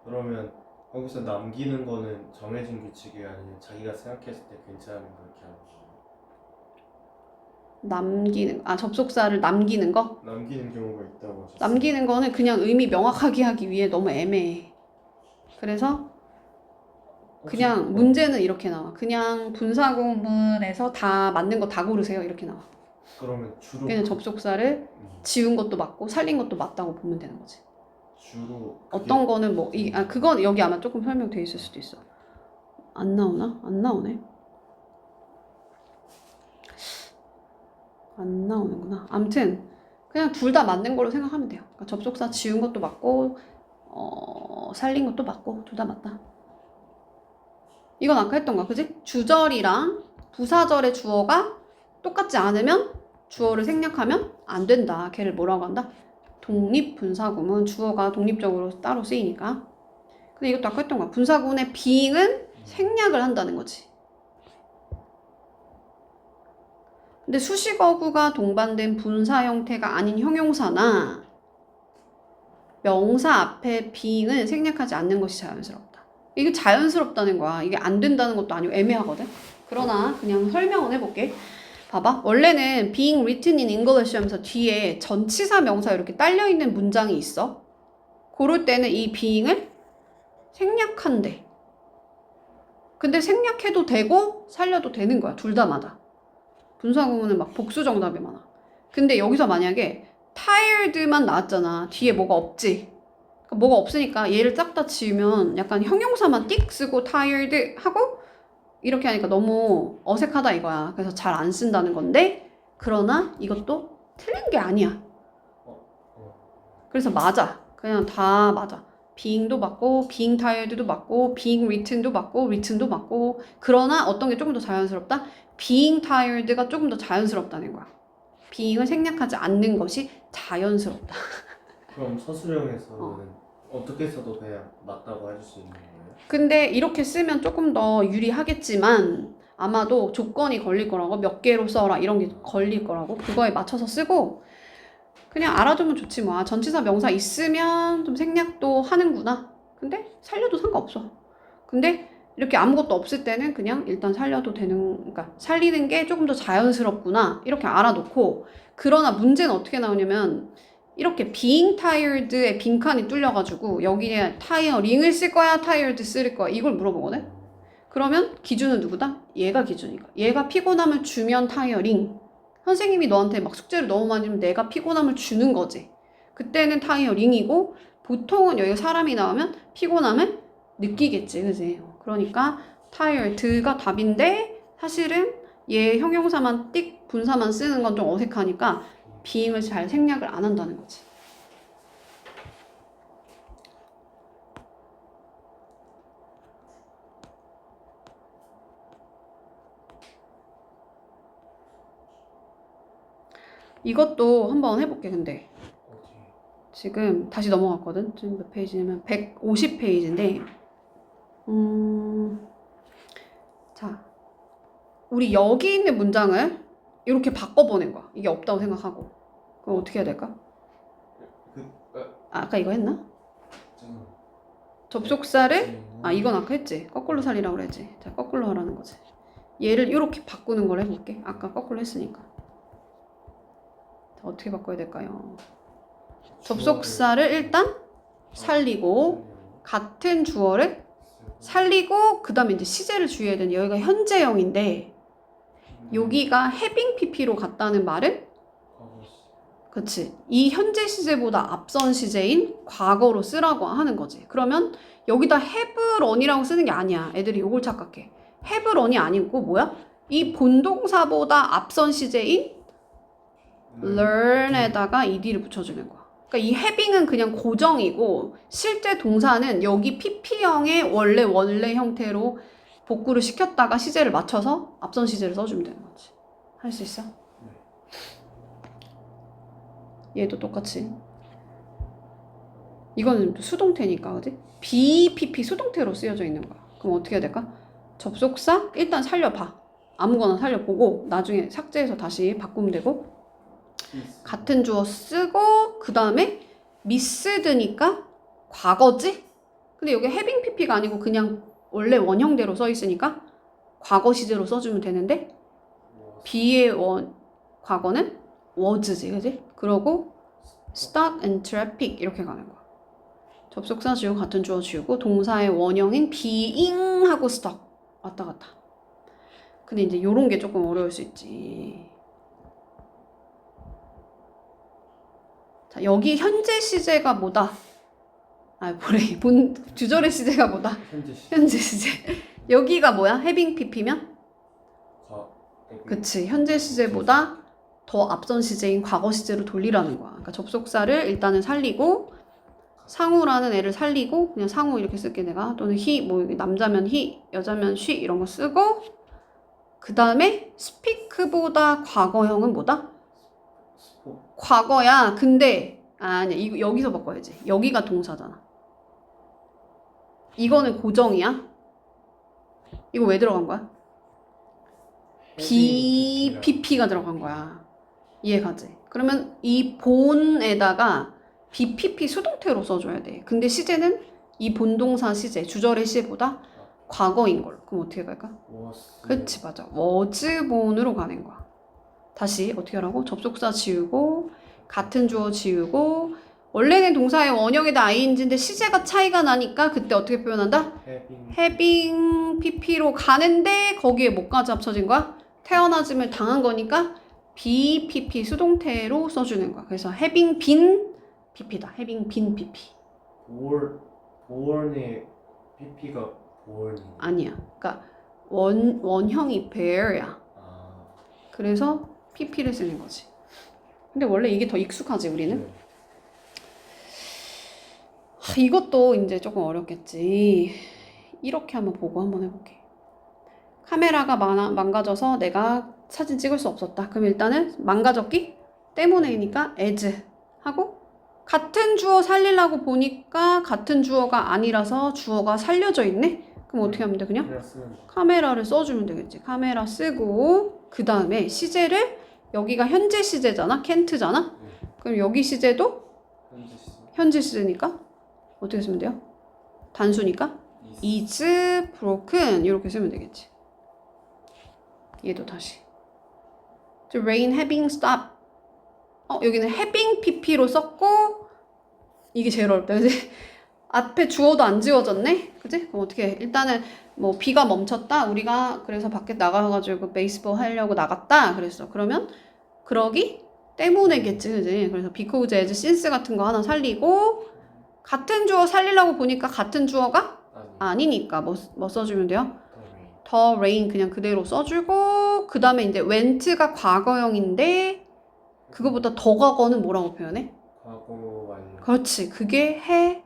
그러면 거기서 남기는 거는 정해진 규칙이 아니면 자기가 생각했을 때 괜찮은 그렇게 하는 거예요? 접속사를 남기는 거? 남기는 경우가 있다고 하셨어요. 남기는 거는 그냥 의미 명확하게 하기 위해 너무 애매해. 그래서 그냥 문제는 이렇게 나와. 그냥 분사구문에서 다 맞는 거 다 고르세요. 이렇게 나와. 그러면 주로 그냥 접속사를 지운 것도 맞고 살린 것도 맞다고 보면 되는 거지. 주로 어떤 거는 뭐 그건 여기 아마 조금 설명돼 있을 수도 있어. 안 나오나? 안 나오네. 안 나오는구나. 아무튼 그냥 둘 다 맞는 걸로 생각하면 돼요. 그러니까 접속사 지운 것도 맞고 살린 것도 맞고 둘 다 맞다. 이건 아까 했던 거야. 그지? 주절이랑 부사절의 주어가 똑같지 않으면 주어를 생략하면 안 된다. 걔를 뭐라고 한다? 독립분사구문. 주어가 독립적으로 따로 쓰이니까. 근데 이것도 아까 했던 거야. 분사구문의 being은 생략을 한다는 거지. 근데 수식어구가 동반된 분사 형태가 아닌 형용사나 명사 앞에 being은 생략하지 않는 것이 자연스럽다. 이게 자연스럽다는 거야. 이게 안 된다는 것도 아니고 애매하거든. 그러나 그냥 설명은 해볼게. 봐봐. 원래는 being written in English 하면서 뒤에 전치사 명사 이렇게 딸려있는 문장이 있어. 그럴 때는 이 being을 생략한대. 근데 생략해도 되고 살려도 되는 거야. 둘 다 맞아. 분사구문은 막 복수 정답이 많아. 근데 여기서 만약에 tired만 나왔잖아. 뒤에 뭐가 없지. 그러니까 뭐가 없으니까 얘를 싹 다 지우면 약간 형용사만 띡 쓰고 tired 하고 이렇게 하니까 너무 어색하다 이거야. 그래서 잘 안 쓴다는 건데 그러나 이것도 틀린 게 아니야. 그래서 맞아. 그냥 다 맞아. being도 맞고 being tired도 맞고 being written도 맞고 written도 맞고 그러나 어떤 게 조금 더 자연스럽다? being tired가 조금 더 자연스럽다는 거야. being을 생략하지 않는 것이 자연스럽다. 그럼 서술형에서는 어떻게 써도 그냥 맞다고 해줄 수 있는 거예요? 근데 이렇게 쓰면 조금 더 유리하겠지만 아마도 조건이 걸릴 거라고 몇 개로 써라 이런 게 걸릴 거라고 그거에 맞춰서 쓰고 그냥 알아두면 좋지 뭐. 전치사 명사 있으면 좀 생략도 하는구나. 근데 살려도 상관없어. 근데 이렇게 아무것도 없을 때는 그냥 일단 살려도 되는, 그러니까 살리는 게 조금 더 자연스럽구나 이렇게 알아놓고 그러나 문제는 어떻게 나오냐면 이렇게 being tired의 빈칸이 뚫려가지고 여기에 tiring을 쓸 거야 tired 쓸 거야 이걸 물어보거든. 그러면 기준은 누구다? 얘가 기준이니까. 얘가 피곤함을 주면 tiring. 선생님이 너한테 막 숙제를 너무 많이 주면 내가 피곤함을 주는 거지. 그때는 tiring이고 보통은 여기 사람이 나오면 피곤함을 느끼겠지, 그지? 그러니까 tired가 답인데 사실은 얘 형용사만 띡 분사만 쓰는 건 좀 어색하니까 being을 잘 생략을 안 한다는 거지. 이것도 한번 해볼게. 근데 어디? 지금 다시 넘어갔거든. 지금 몇 페이지냐면 150페이지인데 자, 우리 여기 있는 문장을 이렇게 바꿔보는 거야. 이게 없다고 생각하고. 그럼 어떻게 해야 될까? 아까 이거 했나? 잠깐만. 접속사를 이건 아까 했지. 거꾸로 살리라고 그랬지. 자, 거꾸로 하라는 거지. 얘를 이렇게 바꾸는 걸 해볼게. 아까 거꾸로 했으니까. 자, 어떻게 바꿔야 될까요? 접속사를 일단 살리고 같은 주어를 살리고 그 다음에 이제 시제를 주의해야 되는 여기가 현재형인데 여기가 having pp로 갔다는 말은 그치 이 현재 시제보다 앞선 시제인 과거로 쓰라고 하는 거지. 그러면 여기다 have run이라고 쓰는 게 아니야. 애들이 요걸 착각해. have run이 아니고 뭐야? 이 본동사보다 앞선 시제인 learn에다가 ed를 붙여주는 거야. 그러니까 이 having은 그냥 고정이고 실제 동사는 여기 pp형의 원래 형태로 복구를 시켰다가 시제를 맞춰서 앞선 시제를 써주면 되는 거지. 할 수 있어? 얘도 똑같이. 이거는 수동태니까, 그지? BPP 수동태로 쓰여져 있는 거야. 그럼 어떻게 해야 될까? 접속사 일단 살려봐. 아무거나 살려보고 나중에 삭제해서 다시 바꾸면 되고 같은 주어 쓰고 그 다음에 미스드니까 과거지? 근데 여기 having pp가 아니고 그냥 원래 원형대로 써 있으니까 과거 시제로 써주면 되는데 B의 과거는 was지, 그지? 그러고 stuck in traffic 이렇게 가는 거야. 접속사 지우고 같은 주어 지우고 동사의 원형인 being 하고 stuck 왔다 갔다. 근데 이제 요런 게 조금 어려울 수 있지. 자, 여기 현재 시제가 뭐다? 주절의 시제가 뭐다? 현재 시제. 여기가 뭐야? having pp면? 그치. 현재 시제보다 더 앞선 시제인 과거 시제로 돌리라는 거야. 그러니까 접속사를 일단은 살리고 상우라는 애를 살리고 그냥 상우 이렇게 쓸게 내가. 또는 he, 뭐 남자면 he, 여자면 she 이런 거 쓰고 그 다음에 speak보다 과거형은 뭐다? 과거야. 근데 아니야. 이거 여기서 바꿔야지. 여기가 동사잖아. 이거는 고정이야. 이거 왜 들어간 거야? BPP가 들어간 거야. 이해가지? 그러면 이 본에다가 BPP 수동태로 써줘야 돼. 근데 시제는 이 본동사 시제, 주절의 시제보다 과거인 걸로. 그럼 어떻게 갈까? 그치, 맞아. was 본으로 가는 거야. 다시 어떻게 하라고? 접속사 지우고 같은 주어 지우고 원래는 동사의 원형에다 ing인데 시제가 차이가 나니까 그때 어떻게 표현한다? having pp로 가는데 거기에 뭐까지 합쳐진 거야? 태어나짐을 당한 거니까 BPP 수동태로 써주는 거야. 그래서 having been pp다. having been pp. born의 pp가 born 아니야. 그러니까 원형이 bear야. 그래서 pp를 쓰는 거지. 근데 원래 이게 더 익숙하지 우리는? 이것도 이제 조금 어렵겠지. 이렇게 한번 보고 한번 해볼게. 카메라가 망가져서 내가 사진 찍을 수 없었다. 그럼 일단은 망가졌기 때문에니까 as 하고 같은 주어 살리려고 보니까 같은 주어가 아니라서 주어가 살려져 있네? 그럼 어떻게 하면 돼? 그냥 카메라를 써주면 되겠지. 카메라 쓰고 그 다음에 시제를 여기가 현재 시제잖아? 캔트잖아? 그럼 여기 시제도 현재 시제니까 어떻게 쓰면 돼요? 단수니까 is broken 이렇게 쓰면 되겠지. 얘도 다시 The rain having stopped. 여기는 having pp로 썼고 이게 제일 어렵다. 그치? 앞에 주어도 안 지워졌네? 그치? 그럼 어떻게 해? 일단은 뭐 비가 멈췄다. 우리가 그래서 밖에 나가가지고 베이스볼 하려고 나갔다. 그랬어. 그러면 그러기 때문에겠지. 그치? 그래서 because, as, since 같은 거 하나 살리고 같은 주어 살리려고 보니까 같은 주어가 아니니까 뭐 써주면 돼요? the rain 그냥 그대로 써주고 그 다음에 이제 went가 과거형인데 그거보다 더 과거는 뭐라고 표현해? 과거 완료. 그렇지. 그게 had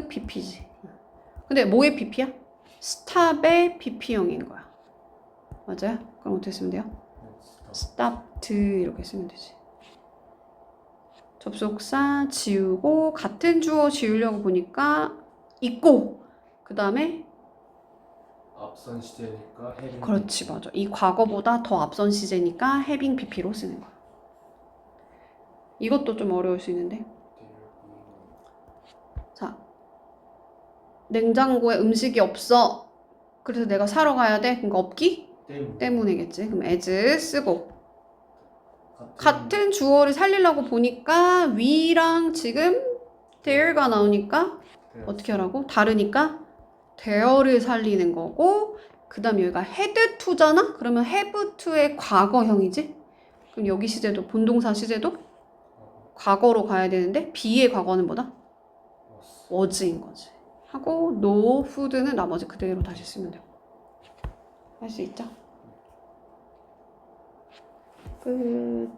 pp지. 근데 뭐의 pp야? stop의 pp형인 거야. 맞아요? 그럼 어떻게 쓰면 돼요? stopped 이렇게 쓰면 되지. 접속사 지우고 같은 주어 지우려고 보니까 있고 그 다음에 앞선 시제니까 having 그렇지 맞아. 이 과거보다 더 앞선 시제니까 having pp로 쓰는 거야. 이것도 좀 어려울 수 있는데 자 냉장고에 음식이 없어. 그래서 내가 사러 가야 돼. 그러니까 없기 때문이겠지. 그럼 as 쓰고 같은 주어를 살리려고 보니까 we랑 지금 there가 나오니까 어떻게 하라고? 다르니까 there를 살리는 거고 그 다음에 여기가 had to잖아? 그러면 have to의 과거형이지? 그럼 여기 시제도 본동사 시제도 과거로 가야 되는데 be의 과거는 뭐다? was인 거지. 하고 no food는 나머지 그대로 다시 쓰면 되고 할 수 있죠? 끝.